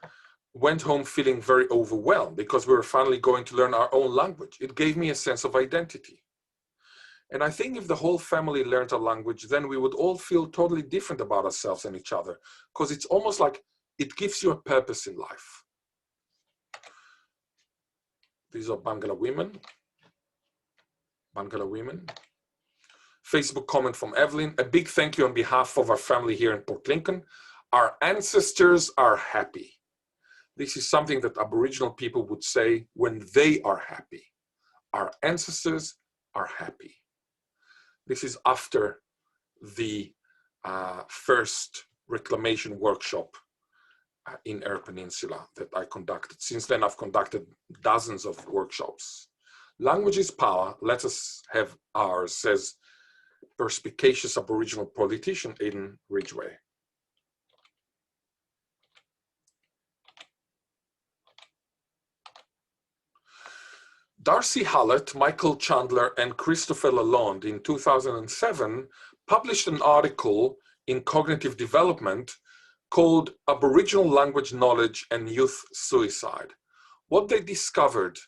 S2: Went home feeling very overwhelmed because we were finally going to learn our own language. It gave me a sense of identity. And I think if the whole family learned a language, then we would all feel totally different about ourselves and each other, because it's almost like it gives you a purpose in life. These are Bangla women. Bangla women. Facebook comment from Evelyn. A big thank you on behalf of our family here in Port Lincoln. Our ancestors are happy. This is something that Aboriginal people would say when they are happy. Our ancestors are happy. This is after the first reclamation workshop in Eyre Peninsula that I conducted. Since then, I've conducted dozens of workshops. Language is power. Let us have ours, says perspicacious Aboriginal politician Aidan Ridgway. Darcy Hallett, Michael Chandler, and Christopher Lalonde in 2007 published an article in Cognitive Development called Aboriginal Language Knowledge and Youth Suicide. What they discovered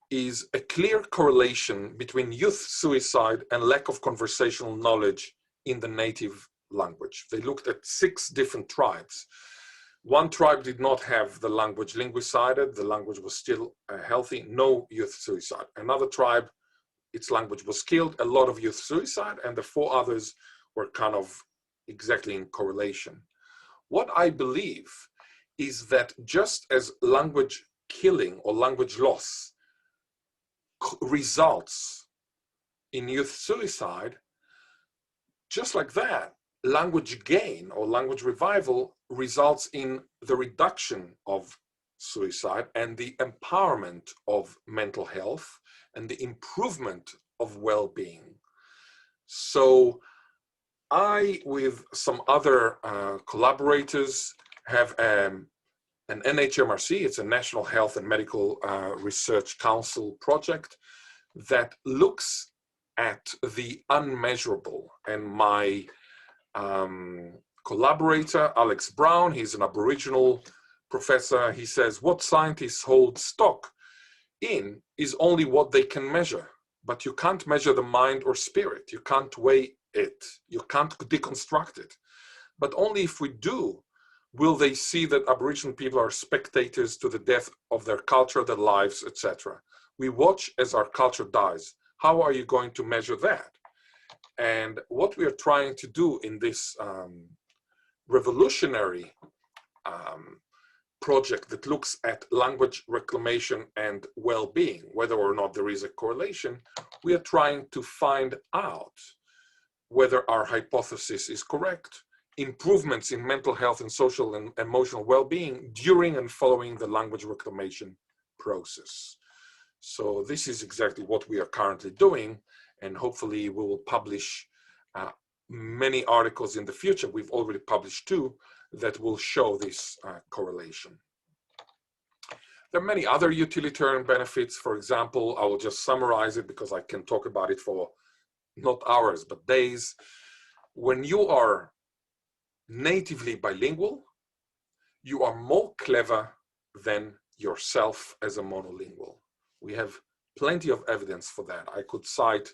S2: is a clear correlation between youth suicide and lack of conversational knowledge in the native language. They looked at 6 different tribes. One tribe did not have the language linguicided, the language was still healthy, no youth suicide. Another tribe, its language was killed, a lot of youth suicide, and the 4 others were kind of exactly in correlation. What I believe is that just as language killing or language loss results in youth suicide, just like that, language gain or language revival results in the reduction of suicide and the empowerment of mental health and the improvement of well-being. So I, with some other collaborators, have an NHMRC, it's a National Health and Medical Research Council project that looks at the unmeasurable. And my collaborator, Alex Brown, he's an Aboriginal professor, he says what scientists hold stock in is only what they can measure, but you can't measure the mind or spirit. You can't weigh it. You can't deconstruct it. But only if we do will they see that Aboriginal people are spectators to the death of their culture, their lives, etc. We watch as our culture dies. How are you going to measure that? And what we are trying to do in this revolutionary project that looks at language reclamation and well-being, whether or not there is a correlation, we are trying to find out whether our hypothesis is correct, improvements in mental health and social and emotional well-being during and following the language reclamation process. So this is exactly what we are currently doing, and hopefully we will publish many articles in the future. We've already published 2 that will show this correlation. There are many other utilitarian benefits. For example, I will just summarize it because I can talk about it for not hours, but days. When you are natively bilingual, you are more clever than yourself as a monolingual. We have plenty of evidence for that. I could cite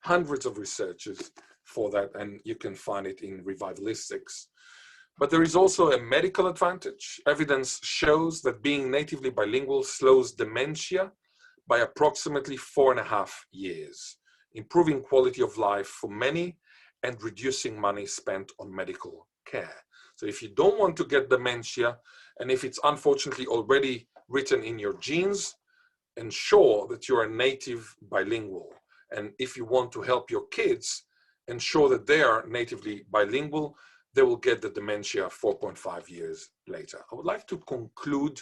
S2: hundreds of researchers for that, and you can find it in Revivalistics. But there is also a medical advantage. Evidence shows that being natively bilingual slows dementia by approximately 4.5 years, improving quality of life for many and reducing money spent on medical care. So if you don't want to get dementia, and if it's unfortunately already written in your genes, ensure that you're a native bilingual. And if you want to help your kids, ensure that they are natively bilingual. They will get the dementia 4.5 years later. I would like to conclude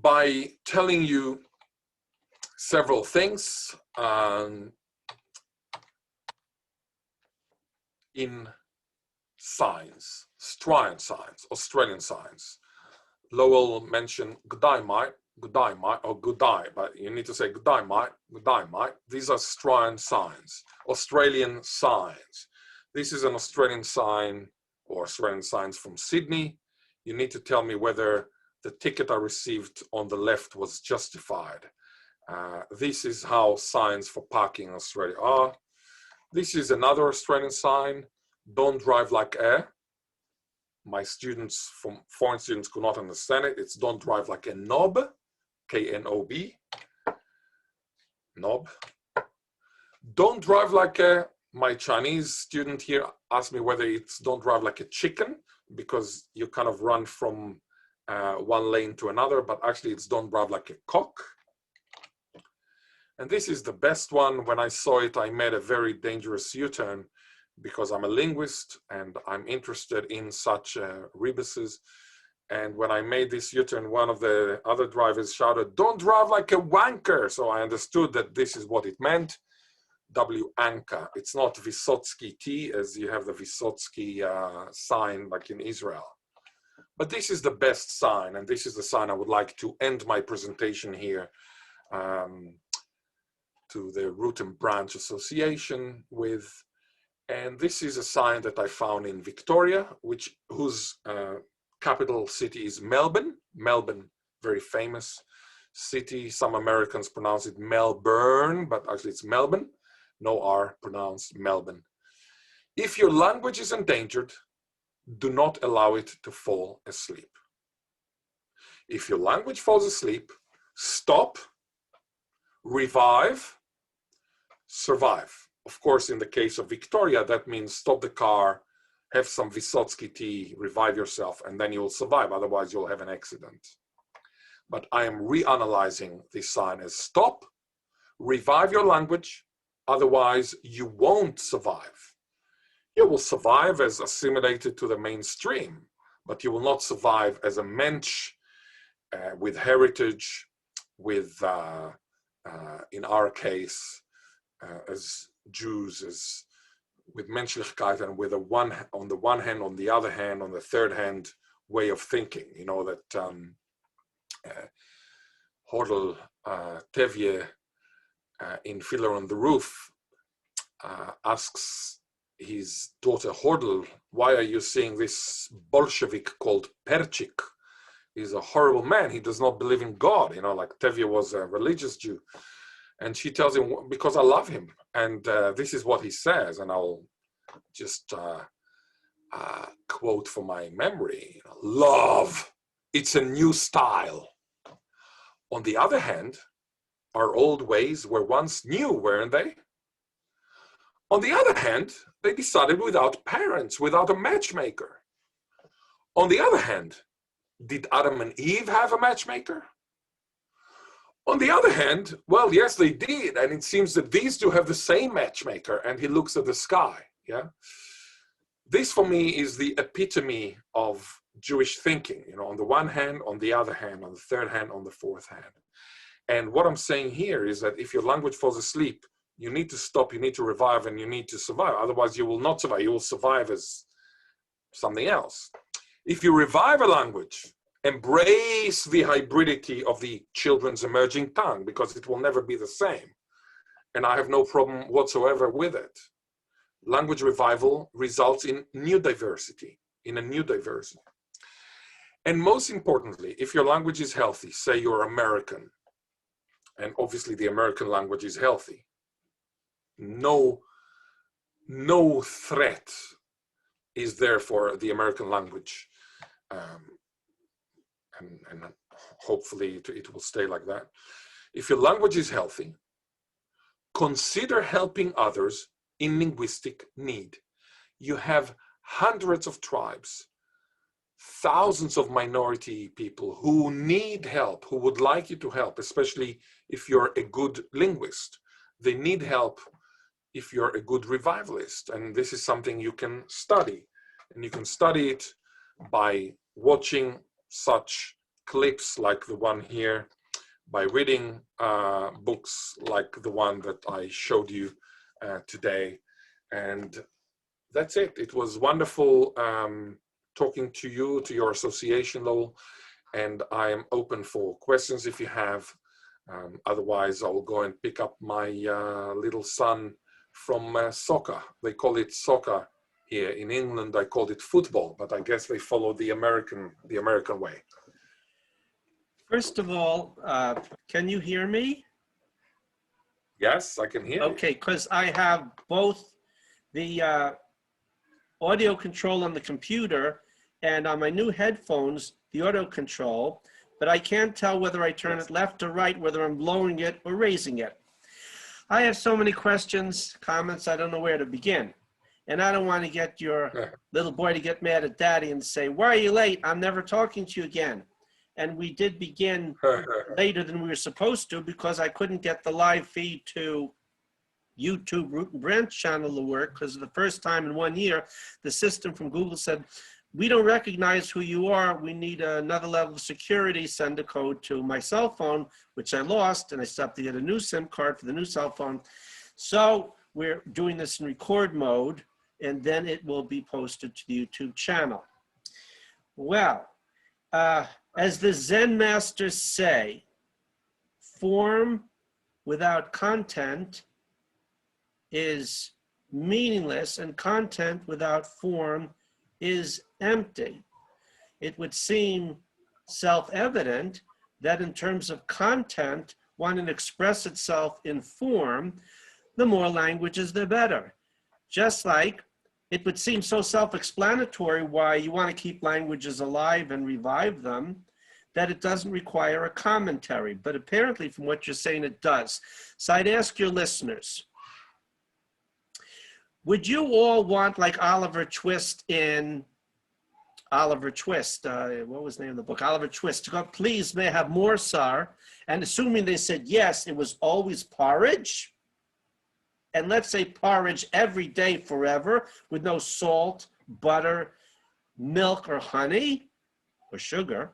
S2: by telling you several things. In science, Australian science, Lowell mentioned G'day mate, or G'day, but you need to say G'day mate. These are Australian signs. This is an Australian sign or Australian signs from Sydney. You need to tell me whether the ticket I received on the left was justified. This is how signs for parking in Australia are. This is another Australian sign, don't drive like a. My students, from foreign students, could not understand it. It's don't drive like a knob, K-N-O-B, knob. Don't drive like a, my Chinese student here asked me whether it's don't drive like a chicken, because you kind of run from one lane to another, but actually it's don't drive like a cock. And this is the best one. When I saw it, I made a very dangerous U-turn because I'm a linguist and I'm interested in such rebuses. And when I made this U-turn, one of the other drivers shouted, "Don't drive like a wanker." So I understood that this is what it meant. W anka. It's not Vysotsky T, as you have the Vysotsky sign like in Israel. But this is the best sign, and this is the sign I would like to end my presentation here to the Root and Branch Association with. And this is a sign that I found in Victoria, whose capital city is Melbourne. Melbourne, very famous city. Some Americans pronounce it Melbourne, but actually it's Melbourne. No R, pronounced Melbourne. If your language is endangered, do not allow it to fall asleep. If your language falls asleep, stop, revive, survive. Of course, in the case of Victoria, that means stop the car, have some Vysotsky tea, revive yourself, and then you'll survive. Otherwise, you'll have an accident. But I am reanalyzing this sign as stop, revive your language, otherwise you won't survive. You will survive as assimilated to the mainstream, but you will not survive as a mensch with heritage, with, in our case, as Jews, as with Menschlichkeit, and with on the one hand, on the other hand, on the third hand, way of thinking. You know, that Hodel Tevye in Fiddler on the Roof asks his daughter Hodel, why are you seeing this Bolshevik called Perchik? He's a horrible man. He does not believe in God. You know, like Tevye was a religious Jew. And she tells him, because I love him. And this is what he says. And I'll just quote for my memory. Love, it's a new style. On the other hand, our old ways were once new, weren't they? On the other hand, they decided without parents, without a matchmaker. On the other hand, did Adam and Eve have a matchmaker? On the other hand, well, yes, they did. And it seems that these two have the same matchmaker, and he looks at the sky. Yeah. This for me is the epitome of Jewish thinking, you know, on the one hand, on the other hand, on the third hand, on the fourth hand. And what I'm saying here is that if your language falls asleep, you need to stop, you need to revive, and you need to survive. Otherwise, you will not survive. You will survive as something else. If you revive a language, embrace the hybridity of the children's emerging tongue, because it will never be the same. And I have no problem whatsoever with it. Language revival results in new diversity, in a new diversity. And most importantly, if your language is healthy, say you're American, and obviously the American language is healthy, no threat is there for the American language. And hopefully it will stay like that. If your language is healthy, consider helping others in linguistic need. You have hundreds of tribes, thousands of minority people who need help, who would like you to help, especially if you're a good linguist. They need help if you're a good revivalist. And this is something you can study. And you can study it by watching such clips like the one here, by reading books like the one that I showed you today. And that's it. It was wonderful talking to you, to your association, Lowell, and I am open for questions if you have. Otherwise, I will go and pick up my little son from soccer. They call it soccer here in England. I called it football, but I guess they follow the American way.
S1: First of all, can you hear me?
S2: Yes, I can hear you.
S1: Okay, because I have both the audio control on the computer and on my new headphones, the audio control, but I can't tell whether I turn it left or right, whether I'm lowering it or raising it. I have so many questions, comments, I don't know where to begin. And I don't want to get your little boy to get mad at daddy and say, why are you late? I'm never talking to you again. And we did begin later than we were supposed to because I couldn't get the live feed to YouTube Root and Branch channel to work because the first time in 1 year, the system from Google said, we don't recognize who you are. We need another level of security. Send a code to my cell phone, which I lost, and I still have to get a new SIM card for the new cell phone. So we're doing this in record mode, and then it will be posted to the YouTube channel. Well, as the Zen masters say, form without content is meaningless, and content without form is empty. It would seem self-evident that in terms of content, wanting to express itself in form, the more languages, the better. Just like it would seem so self-explanatory why you want to keep languages alive and revive them, that it doesn't require a commentary. But apparently from what you're saying, it does. So I'd ask your listeners, would you all want, like Oliver Twist in Oliver Twist, what was the name of the book? Oliver Twist, to go, please may I have more, sir? And assuming they said yes, it was always porridge. And let's say porridge every day forever with no salt, butter, milk, or honey, or sugar.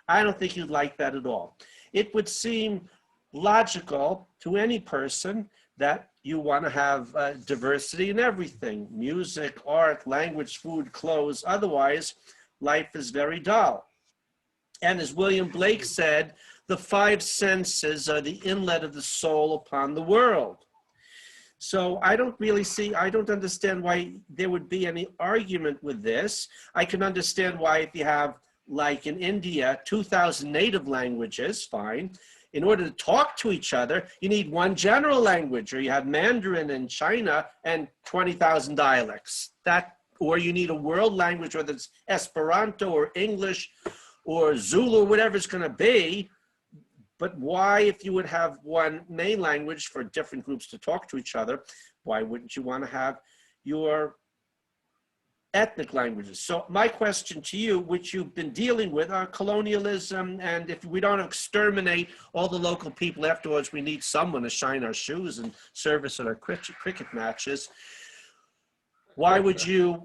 S1: I don't think you'd like that at all. It would seem logical to any person that you want to have diversity in everything, music, art, language, food, clothes. Otherwise, life is very dull. And as William Blake said, the five senses are the inlet of the soul upon the world. So I don't understand why there would be any argument with this. I can understand why if you have, like in India, 2,000 native languages, fine. In order to talk to each other, you need one general language, or you have Mandarin in China and 20,000 dialects. Or you need a world language, whether it's Esperanto or English or Zulu, whatever it's going to be. But why, if you would have one main language for different groups to talk to each other, why wouldn't you want to have your ethnic languages? So my question to you, which you've been dealing with, are colonialism, and if we don't exterminate all the local people afterwards, we need someone to shine our shoes and serve us at our cricket matches. Why would you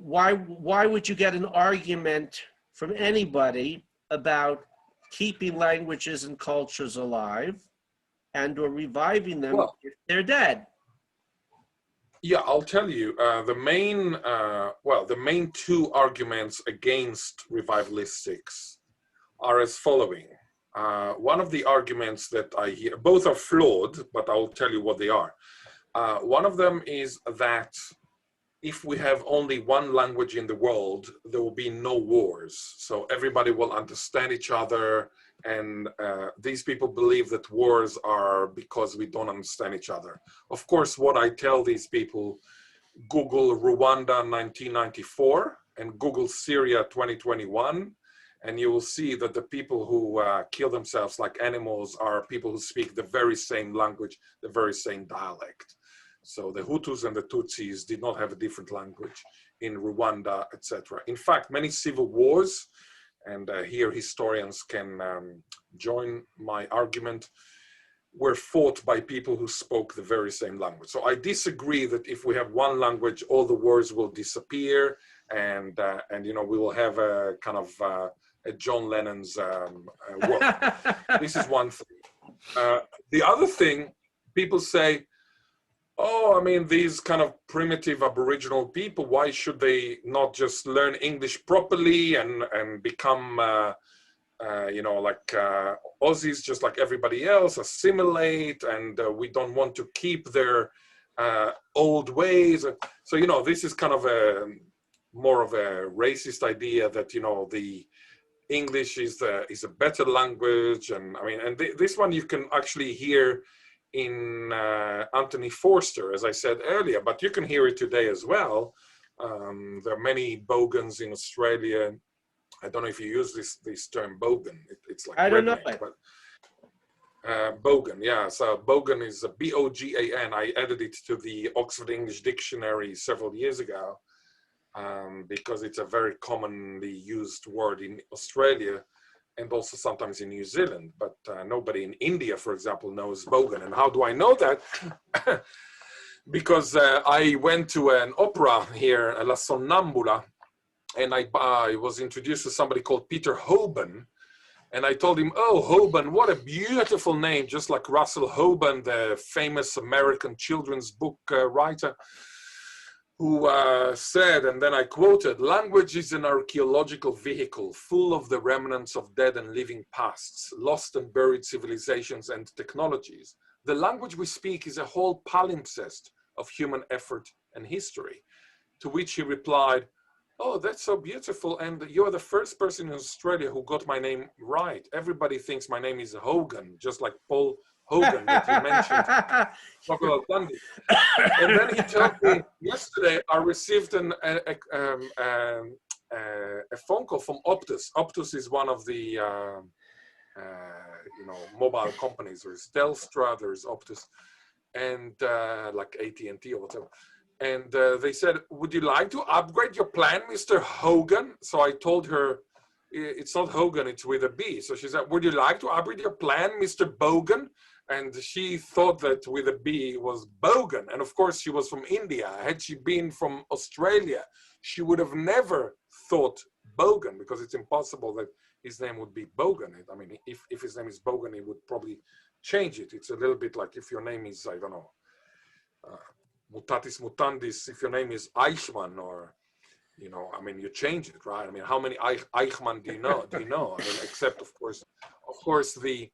S1: get an argument from anybody about keeping languages and cultures alive and or reviving them if they're dead?
S2: Yeah, I'll tell you, the main two arguments against revivalistics are as following. One of the arguments that I hear, both are flawed, but I'll tell you what they are. One of them is that if we have only one language in the world, there will be no wars. So everybody will understand each other. And these people believe that wars are because we don't understand each other. Of course, what I tell these people, Google Rwanda 1994 and Google Syria 2021, and you will see that the people who kill themselves like animals are people who speak the very same language, the very same dialect. So the Hutus and the Tutsis did not have a different language in Rwanda, etc. In fact, many civil wars, and here historians can join my argument, were fought by people who spoke the very same language. So I disagree that if we have one language, all the wars will disappear, and you know, we will have a kind of a John Lennon's world. This is one thing. The other thing, people say, oh, I mean, these kind of primitive Aboriginal people, why should they not just learn English properly and become, you know, like Aussies, just like everybody else, assimilate, and we don't want to keep their old ways. So, you know, this is kind of more of a racist idea that, you know, the English is a better language. And I mean, and this one you can actually hear in Anthony Forster, as I said earlier, but you can hear it today as well. There are many bogans in Australia. I don't know if you use this term bogan. It's like
S1: I don't know
S2: redneck, but bogan, yeah. So bogan is B-O-G-A-N. I added it to the Oxford English Dictionary several years ago because it's a very commonly used word in Australia and also sometimes in New Zealand, but nobody in India, for example, knows bogan. And how do I know that? Because I went to an opera here, La Sonnambula, and I was introduced to somebody called Peter Hoban, and I told him, oh, Hoban, what a beautiful name, just like Russell Hoban, the famous American children's book writer, who said, and then I quoted, language is an archaeological vehicle full of the remnants of dead and living pasts, lost and buried civilizations and technologies. The language we speak is a whole palimpsest of human effort and history. To which he replied, oh, that's so beautiful, and you're the first person in Australia who got my name right. Everybody thinks my name is Hogan, just like Paul Hogan that you mentioned. Crocodile Dundee. And then he told me yesterday I received a phone call from Optus. Optus is one of the you know, mobile companies. There's Telstra, there's Optus, and like AT&T or whatever. And they said, would you like to upgrade your plan, Mr. Hogan? So I told her, it's not Hogan, it's with a B. So she said, would you like to upgrade your plan, Mr. Bogan? And she thought that with a B was Bogan. And of course, she was from India. Had she been from Australia, she would have never thought Bogan, because it's impossible that his name would be Bogan. I mean, if his name is Bogan, he would probably change it. It's a little bit like if your name is, I don't know, mutatis mutandis, if your name is Eichmann, or you know, I mean, you change it, right? I mean, how many Eichmann do you know? I mean, except of course, the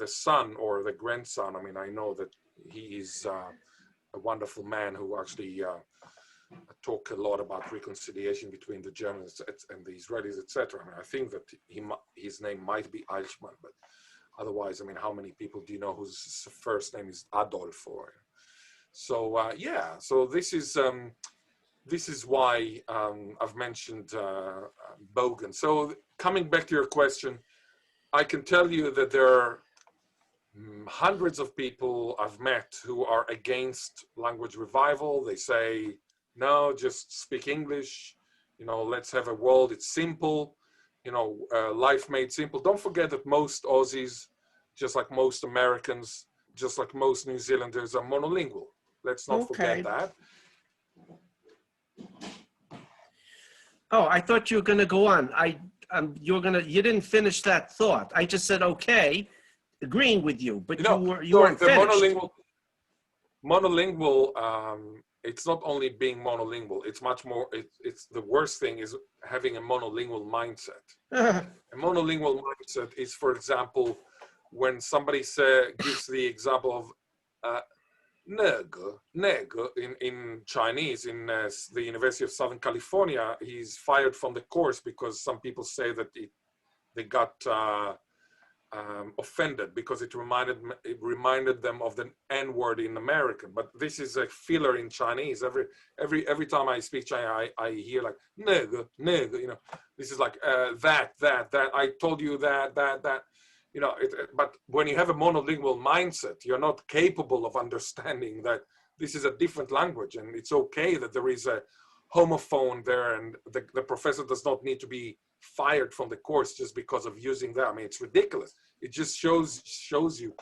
S2: son or the grandson. I mean, I know that he is a wonderful man who actually talk a lot about reconciliation between the Germans and the Israelis, etc. I mean, I think that his name might be Eichmann, but otherwise, I mean, how many people do you know whose first name is Adolf? Or so yeah. So this is why I've mentioned Bogan. So coming back to your question, I can tell you that there are hundreds of people I've met who are against language revival. They say, no, just speak English. You know, let's have a world. It's simple. You know, life made simple. Don't forget that most Aussies, just like most Americans, just like most New Zealanders, are monolingual. Let's not forget that.
S1: Oh, I thought you were going to go on. You didn't finish that thought. I just said, okay, agreeing with you, but you weren't finished.
S2: Monolingual, it's not only being monolingual, it's much more, it's the worst thing is having a monolingual mindset. A monolingual mindset is, for example, when somebody gives the example of neg in Chinese in the University of Southern California. He's fired from the course because some people say that they got offended because it reminded them of the N word in American. But this is a filler in Chinese. Every time I speak Chinese, I hear like neg. You know, this is like that. I told you that. You know, but when you have a monolingual mindset, you're not capable of understanding that this is a different language, and it's okay that there is a homophone there, and the professor does not need to be fired from the course just because of using that. I mean, it's ridiculous. It just shows you.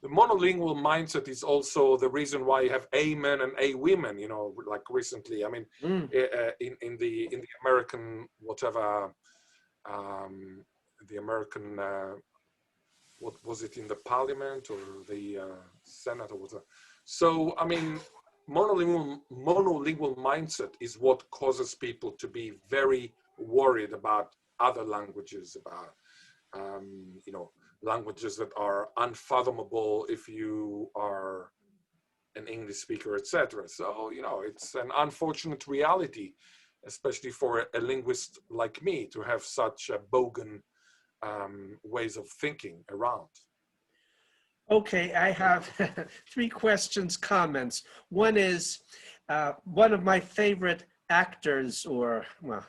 S2: The monolingual mindset is also the reason why you have A men and A women, you know, like recently. I mean, in the American, whatever, the American, what was it, in the parliament or the Senate or whatever. So, I mean, monolingual mindset is what causes people to be very worried about other languages, about, you know, languages that are unfathomable if you are an English speaker, etc. So, you know, it's an unfortunate reality, especially for a linguist like me, to have such a bogan ways of thinking around.
S1: Okay, I have 3 questions, comments. One is, one of my favorite actors, or, well,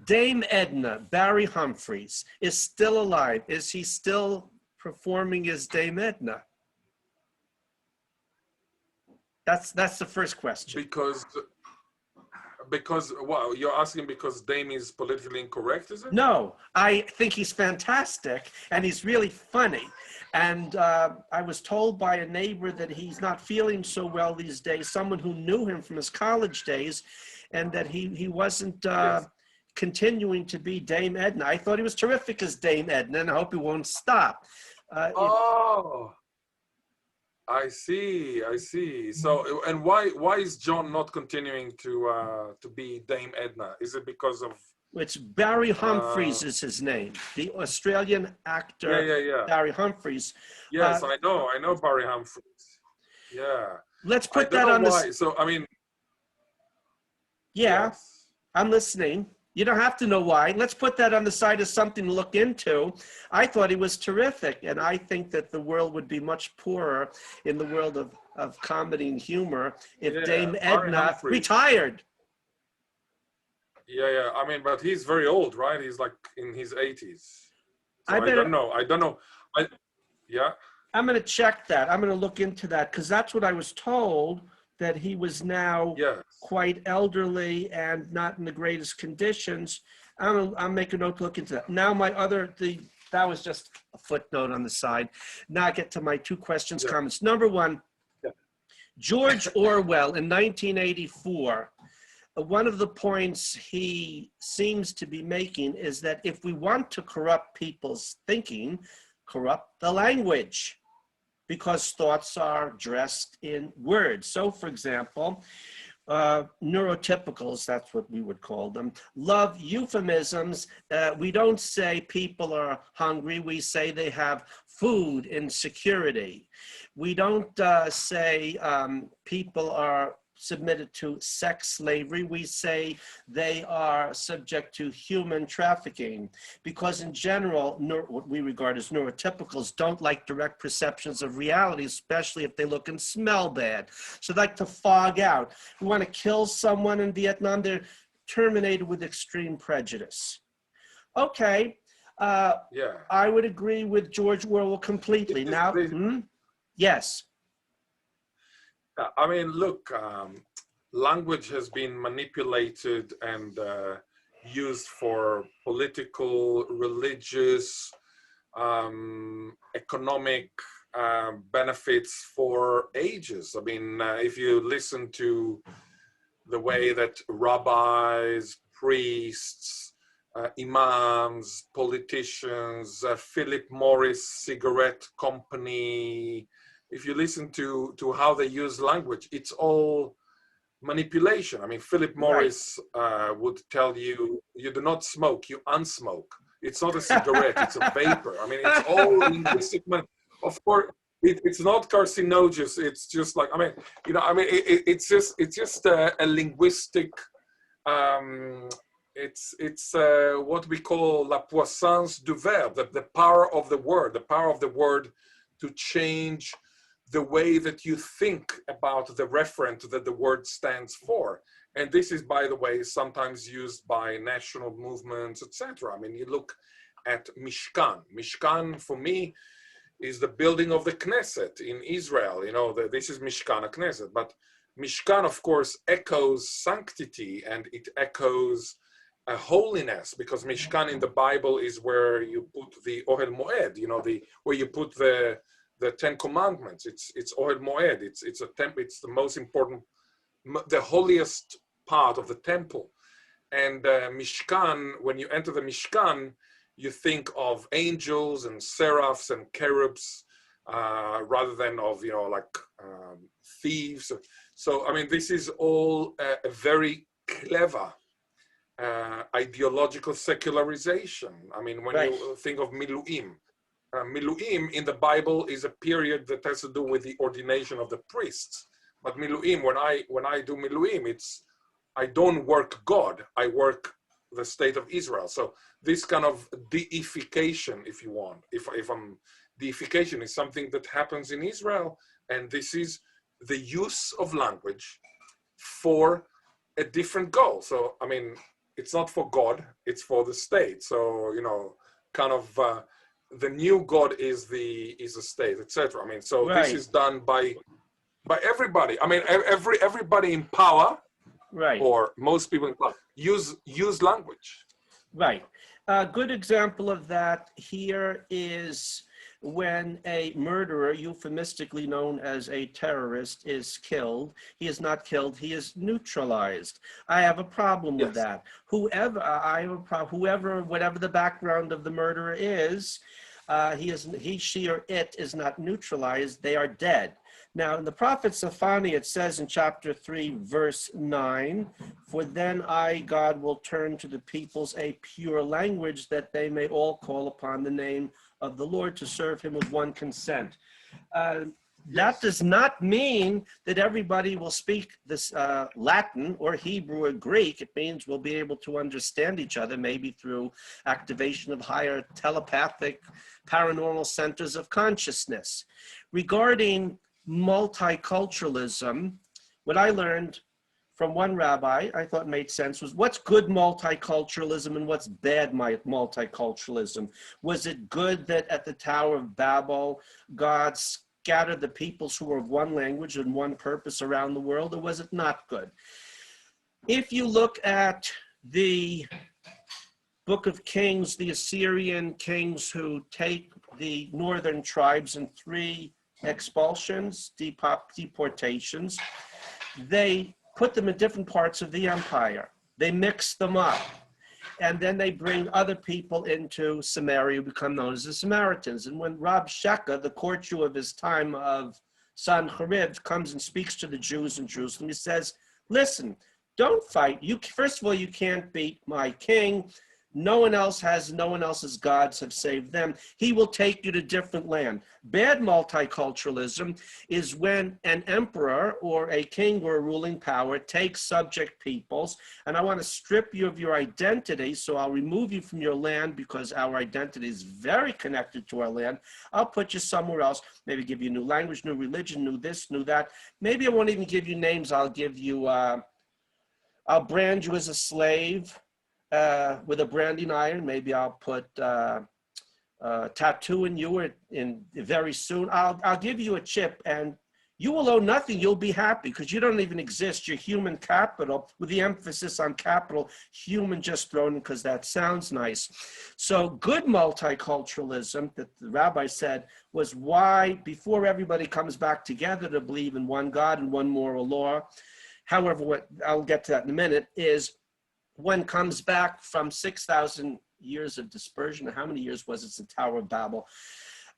S1: Dame Edna, Barry Humphries, is still alive. Is he still performing as Dame Edna? That's the first question.
S2: Because well, you're asking because Dame is politically incorrect, is it?
S1: No, I think he's fantastic and he's really funny. And I was told by a neighbor that he's not feeling so well these days, someone who knew him from his college days, and that he wasn't continuing to be Dame Edna. I thought he was terrific as Dame Edna, and I hope he won't stop.
S2: I see. So, and why is John not continuing to be Dame Edna? Is it because of?
S1: It's Barry Humphries is his name, the Australian actor.
S2: Yeah.
S1: Barry Humphries.
S2: Yes, I know Barry Humphries. Yeah.
S1: Let's put that on the.
S2: So I mean.
S1: Yeah,
S2: yes.
S1: I'm listening. You don't have to know why. Let's put that on the side as something to look into. I thought he was terrific, and I think that the world would be much poorer in the world of comedy and humor if Dame Edna retired.
S2: Yeah. I mean, but he's very old, right? He's like in his 80s. So I don't know. Yeah.
S1: I'm going to check that. I'm going to look into that because that's what I was told, that he was now quite elderly and not in the greatest conditions. I'll make a note to look into that. Now that was just a footnote on the side. Now I get to my 2 questions, comments. Number 1, George Orwell in 1984, one of the points he seems to be making is that if we want to corrupt people's thinking, corrupt the language, because thoughts are dressed in words. So, for example, neurotypicals, that's what we would call them, love euphemisms. We don't say people are hungry. We say they have food insecurity. We don't say people are submitted to sex slavery. We say they are subject to human trafficking, because in general, what we regard as neurotypicals don't like direct perceptions of reality, especially if they look and smell bad. So they like to fog out. We want to kill someone in Vietnam, they're terminated with extreme prejudice. Okay,
S2: Yeah.
S1: I would agree with George Orwell completely. Now, yes.
S2: I mean, look, language has been manipulated and used for political, religious, economic benefits for ages. I mean, if you listen to the way that rabbis, priests, imams, politicians, Philip Morris Cigarette Company, if you listen to how they use language, it's all manipulation. I mean, Philip Morris would tell you, you do not smoke, you unsmoke. It's not a cigarette, it's a vapor. I mean, it's all linguistic. Of course, it's not carcinogenous. It's just like, I mean, you know, I mean, it's just a linguistic, it's what we call la puissance du verbe, the power of the word to change the way that you think about the referent that the word stands for. And this is, by the way, sometimes used by national movements, etc. I mean, you look at Mishkan. Mishkan, for me, is the building of the Knesset in Israel. You know, this is Mishkan, a Knesset. But Mishkan, of course, echoes sanctity and it echoes holiness, because Mishkan in the Bible is where you put the Ohel Moed, you know, where you put the Ten Commandments. It's Ohel Moed. It's the most important, the holiest part of the temple. And Mishkan, when you enter the Mishkan, you think of angels and seraphs and cherubs rather than of, you know, like thieves. So, I mean, this is all a very clever ideological secularization. I mean, when you think of Miluim, Miluim in the Bible is a period that has to do with the ordination of the priests. But Miluim, when I do Miluim, I don't work God, I work the state of Israel. So this kind of deification, if you want, if deification is something that happens in Israel, and this is the use of language for a different goal. So, I mean, it's not for God, it's for the state. So, you know, kind of the new God is the state, etc. I mean, so this is done by everybody. I mean, everybody in power, or most people in power, use language.
S1: Right. A good example of that here is when a murderer, euphemistically known as a terrorist, is killed. He is not killed, he is neutralized. I have a problem with that. Whoever, whatever the background of the murderer is, he, she, or it is not neutralized, they are dead. Now, in the prophet Zephaniah, it says in chapter 3, verse 9, "For then I, God, will turn to the peoples a pure language, that they may all call upon the name of the Lord to serve him with one consent." That does not mean that everybody will speak this Latin or Hebrew or Greek. It means we'll be able to understand each other, maybe through activation of higher telepathic paranormal centers of consciousness. Regarding multiculturalism, what I learned from one rabbi, I thought made sense, was what's good multiculturalism and what's bad multiculturalism? Was it good that at the Tower of Babel, God scattered the peoples who were of one language and one purpose around the world, or was it not good? If you look at the Book of Kings, the Assyrian kings who take the northern tribes in 3 expulsions, deportations, they put them in different parts of the empire. They mix them up. And then they bring other people into Samaria who become known as the Samaritans. And when Rab Sheka, the court Jew of his time of Sancherib, comes and speaks to the Jews in Jerusalem, he says, listen, don't fight. First of all, you can't beat my king. No one else's gods have saved them. He will take you to different land. Bad multiculturalism is when an emperor or a king or a ruling power takes subject peoples, and I want to strip you of your identity, so I'll remove you from your land because our identity is very connected to our land. I'll put you somewhere else, maybe give you new language, new religion, new this, new that. Maybe I won't even give you names. I'll give you, I'll brand you as a slave. With a branding iron, maybe I'll put tattoo in you in very soon. I'll give you a chip, and you will owe nothing. You'll be happy because you don't even exist. You're human capital, with the emphasis on capital, human just thrown in because that sounds nice. So good multiculturalism that the rabbi said was why, before everybody comes back together to believe in one God and one moral law, however, what I'll get to that in a minute, is one comes back from 6,000 years of dispersion. How many years was it since the Tower of Babel?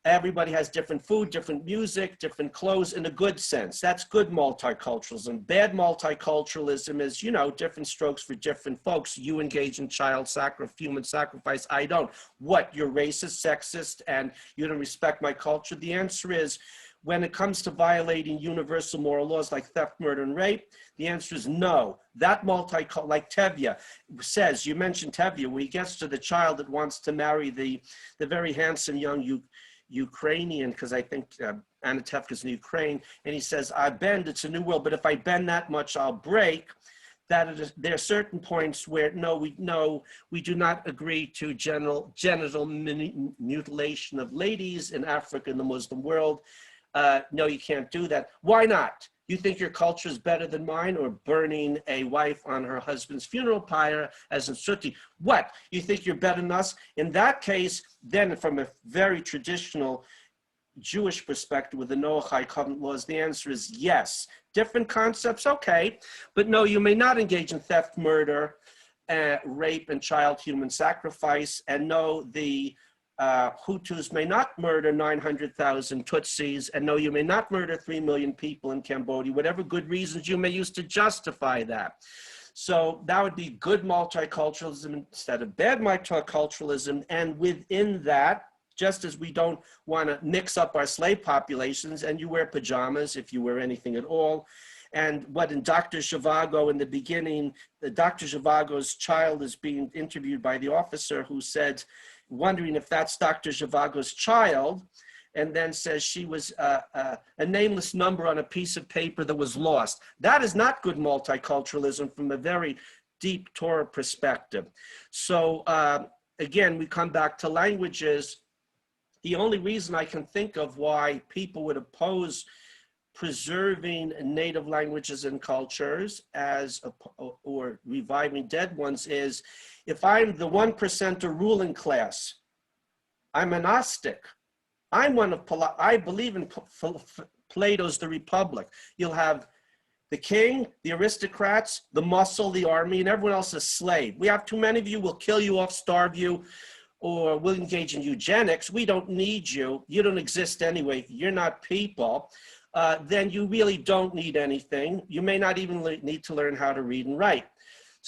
S1: Everybody has different food, different music, different clothes in a good sense. That's good multiculturalism. Bad multiculturalism is, you know, different strokes for different folks. You engage in human sacrifice. I don't. What, you're racist, sexist, and you don't respect my culture? The answer is, when it comes to violating universal moral laws like theft, murder, and rape, the answer is no. That like Tevye says, you mentioned Tevye, where he gets to the child that wants to marry the very handsome young Ukrainian, because I think Anatevka's in Ukraine, and he says, I bend, it's a new world, but if I bend that much, I'll break. There are certain points where we do not agree to genital mutilation of ladies in Africa and the Muslim world. No, you can't do that. Why not? You think your culture is better than mine, or burning a wife on her husband's funeral pyre as in Sutti? What? You think you're better than us? In that case, then from a very traditional Jewish perspective with the Noahide covenant laws, the answer is yes. Different concepts, okay. But no, you may not engage in theft, murder, rape, and child human sacrifice. And no, the Hutus may not murder 900,000 Tutsis, and no, you may not murder 3 million people in Cambodia, whatever good reasons you may use to justify that. So that would be good multiculturalism instead of bad multiculturalism. And within that, just as we don't want to mix up our slave populations, and you wear pajamas if you wear anything at all. And what in Dr. Zhivago in the beginning, Dr. Zhivago's child is being interviewed by the officer who said, wondering if that's Dr. Zhivago's child, and then says she was a nameless number on a piece of paper that was lost. That is not good multiculturalism from a very deep Torah perspective. So again, we come back to languages. The only reason I can think of why people would oppose preserving native languages and cultures or reviving dead ones is, if I'm the 1% ruling class, I'm a Gnostic. I believe in Plato's The Republic. You'll have the king, the aristocrats, the muscle, the army, and everyone else is slave. We have too many of you, we'll kill you off, starve you, or we'll engage in eugenics. We don't need you. You don't exist anyway. You're not people. Then you really don't need anything. You may not even need to learn how to read and write.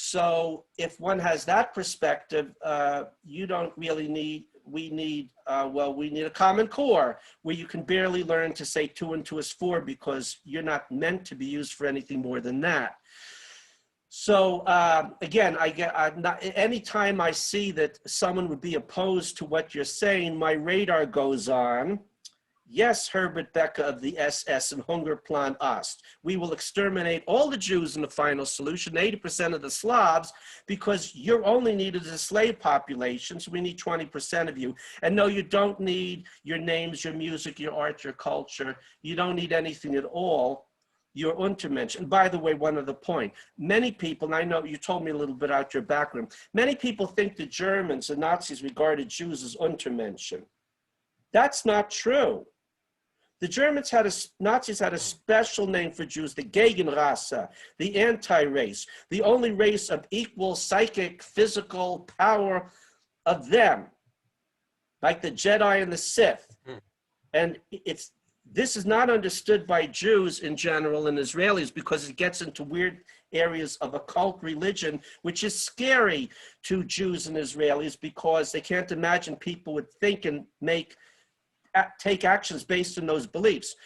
S1: So if one has that perspective, you don't really need, we need a common core where you can barely learn to say 2 and 2 is 4 because you're not meant to be used for anything more than that. So again, anytime I see that someone would be opposed to what you're saying, my radar goes on. Yes, Herbert Becker of the SS and Hungerplan Ost. We will exterminate all the Jews in the final solution, 80% of the Slavs, because you're only needed as a slave population, so we need 20% of you. And no, you don't need your names, your music, your art, your culture. You don't need anything at all. Your Untermensch. And by the way, one other point, many people, and I know you told me a little bit about your background, many people think the Germans and Nazis regarded Jews as Untermenschen. That's not true. The Nazis had a special name for Jews, the Gegenrasse, the anti-race, the only race of equal psychic, physical power of them, like the Jedi and the Sith. And this is not understood by Jews in general and Israelis because it gets into weird areas of occult religion, which is scary to Jews and Israelis because they can't imagine people would think and take actions based on those beliefs.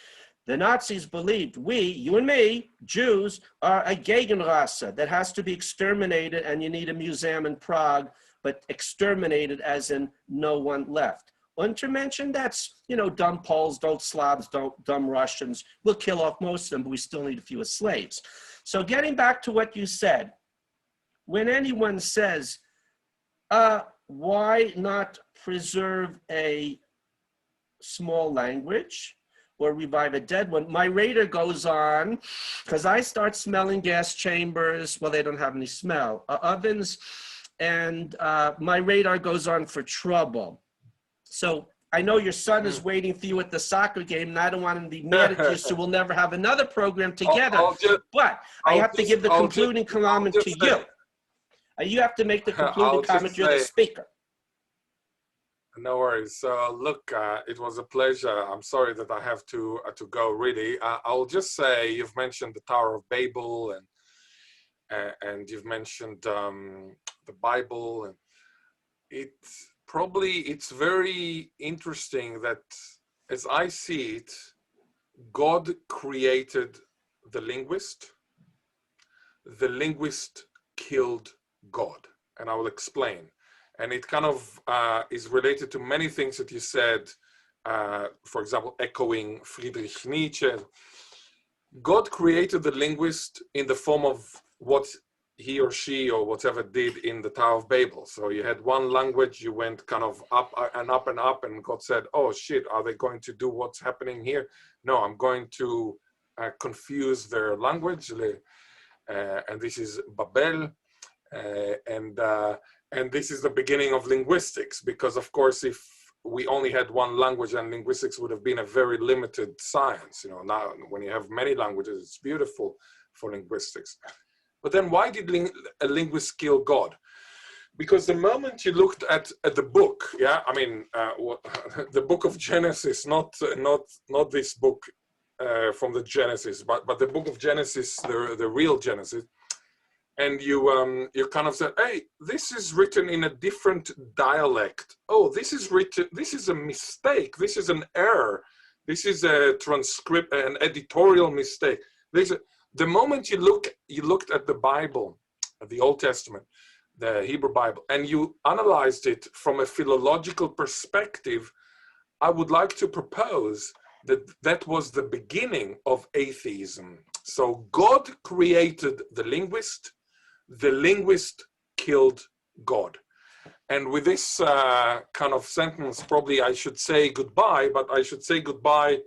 S1: The Nazis believed you and me, Jews, are a Gegenrasse that has to be exterminated, and you need a museum in Prague, but exterminated as in no one left. Untermenschen, that's, dumb Poles, Slavs, dumb Russians. We'll kill off most of them, but we still need a few as slaves. So getting back to what you said, when anyone says, why not preserve a small language or revive a dead one, my radar goes on because I start smelling gas chambers. Well, they don't have any smell, ovens, and my radar goes on for trouble. So I know your son is waiting for you at the soccer game, and I don't want him to be mad at you, so we'll never have another program together. But I have to give the concluding comment to you. You have to make the concluding comment. You're the speaker.
S2: No worries. So look, it was a pleasure. I'm sorry that I have to go. Really, I'll just say you've mentioned the Tower of Babel, and you've mentioned the Bible, and it's very interesting that, as I see it, God created the linguist killed God, and I will explain. And it kind of is related to many things that you said, for example, echoing Friedrich Nietzsche. God created the linguist in the form of what he or she or whatever did in the Tower of Babel. So you had one language, you went kind of up and up and up, and God said, oh shit, are they going to do what's happening here? No, I'm going to confuse their language. And this is Babel. And this is the beginning of linguistics, because of course, if we only had one language, and linguistics would have been a very limited science. Now when you have many languages, it's beautiful for linguistics. But then why did a linguist kill God? Because the moment you looked at the book, the book of Genesis, not this book from the Genesis, but the book of Genesis, the real Genesis, and you kind of said, hey, this is written in a different dialect. Oh, this is a mistake. This is an error. This is a transcript, an editorial mistake. The moment you looked at the Bible, the Old Testament, the Hebrew Bible, and you analyzed it from a philological perspective, I would like to propose that was the beginning of atheism. So God created the linguist killed God. And with this kind of sentence, probably I should say goodbye, but I should say goodbye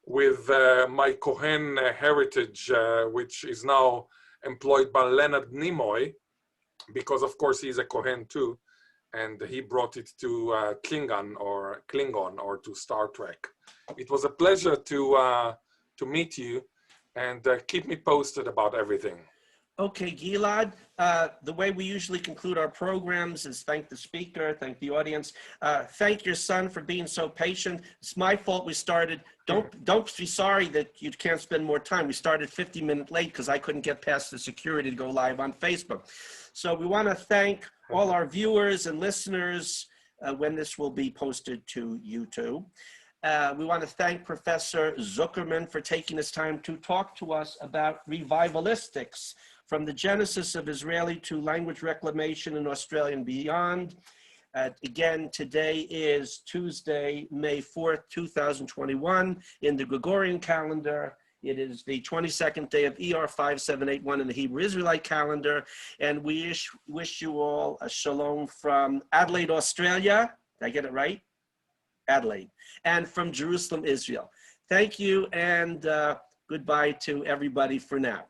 S2: with my Kohen heritage, which is now employed by Leonard Nimoy, because of course he's a Kohen too, and he brought it to Klingon or to Star Trek. It was a pleasure to meet you, and keep me posted about everything.
S1: Okay, Ghil'ad, the way we usually conclude our programs is thank the speaker, thank the audience, thank your son for being so patient. It's my fault we started. Don't be sorry that you can't spend more time. We started 50 minutes late because I couldn't get past the security to go live on Facebook. So we want to thank all our viewers and listeners when this will be posted to YouTube. We want to thank Professor Zuckermann for taking his time to talk to us about revivalistics, from the genesis of Israeli to language reclamation in Australia and beyond. Again, today is Tuesday, May 4th, 2021. In the Gregorian calendar, it is the 22nd day of ER 5781 in the Hebrew Israelite calendar. And we wish you all a shalom from Adelaide, Australia. Did I get it right? Adelaide. And from Jerusalem, Israel. Thank you, and goodbye to everybody for now.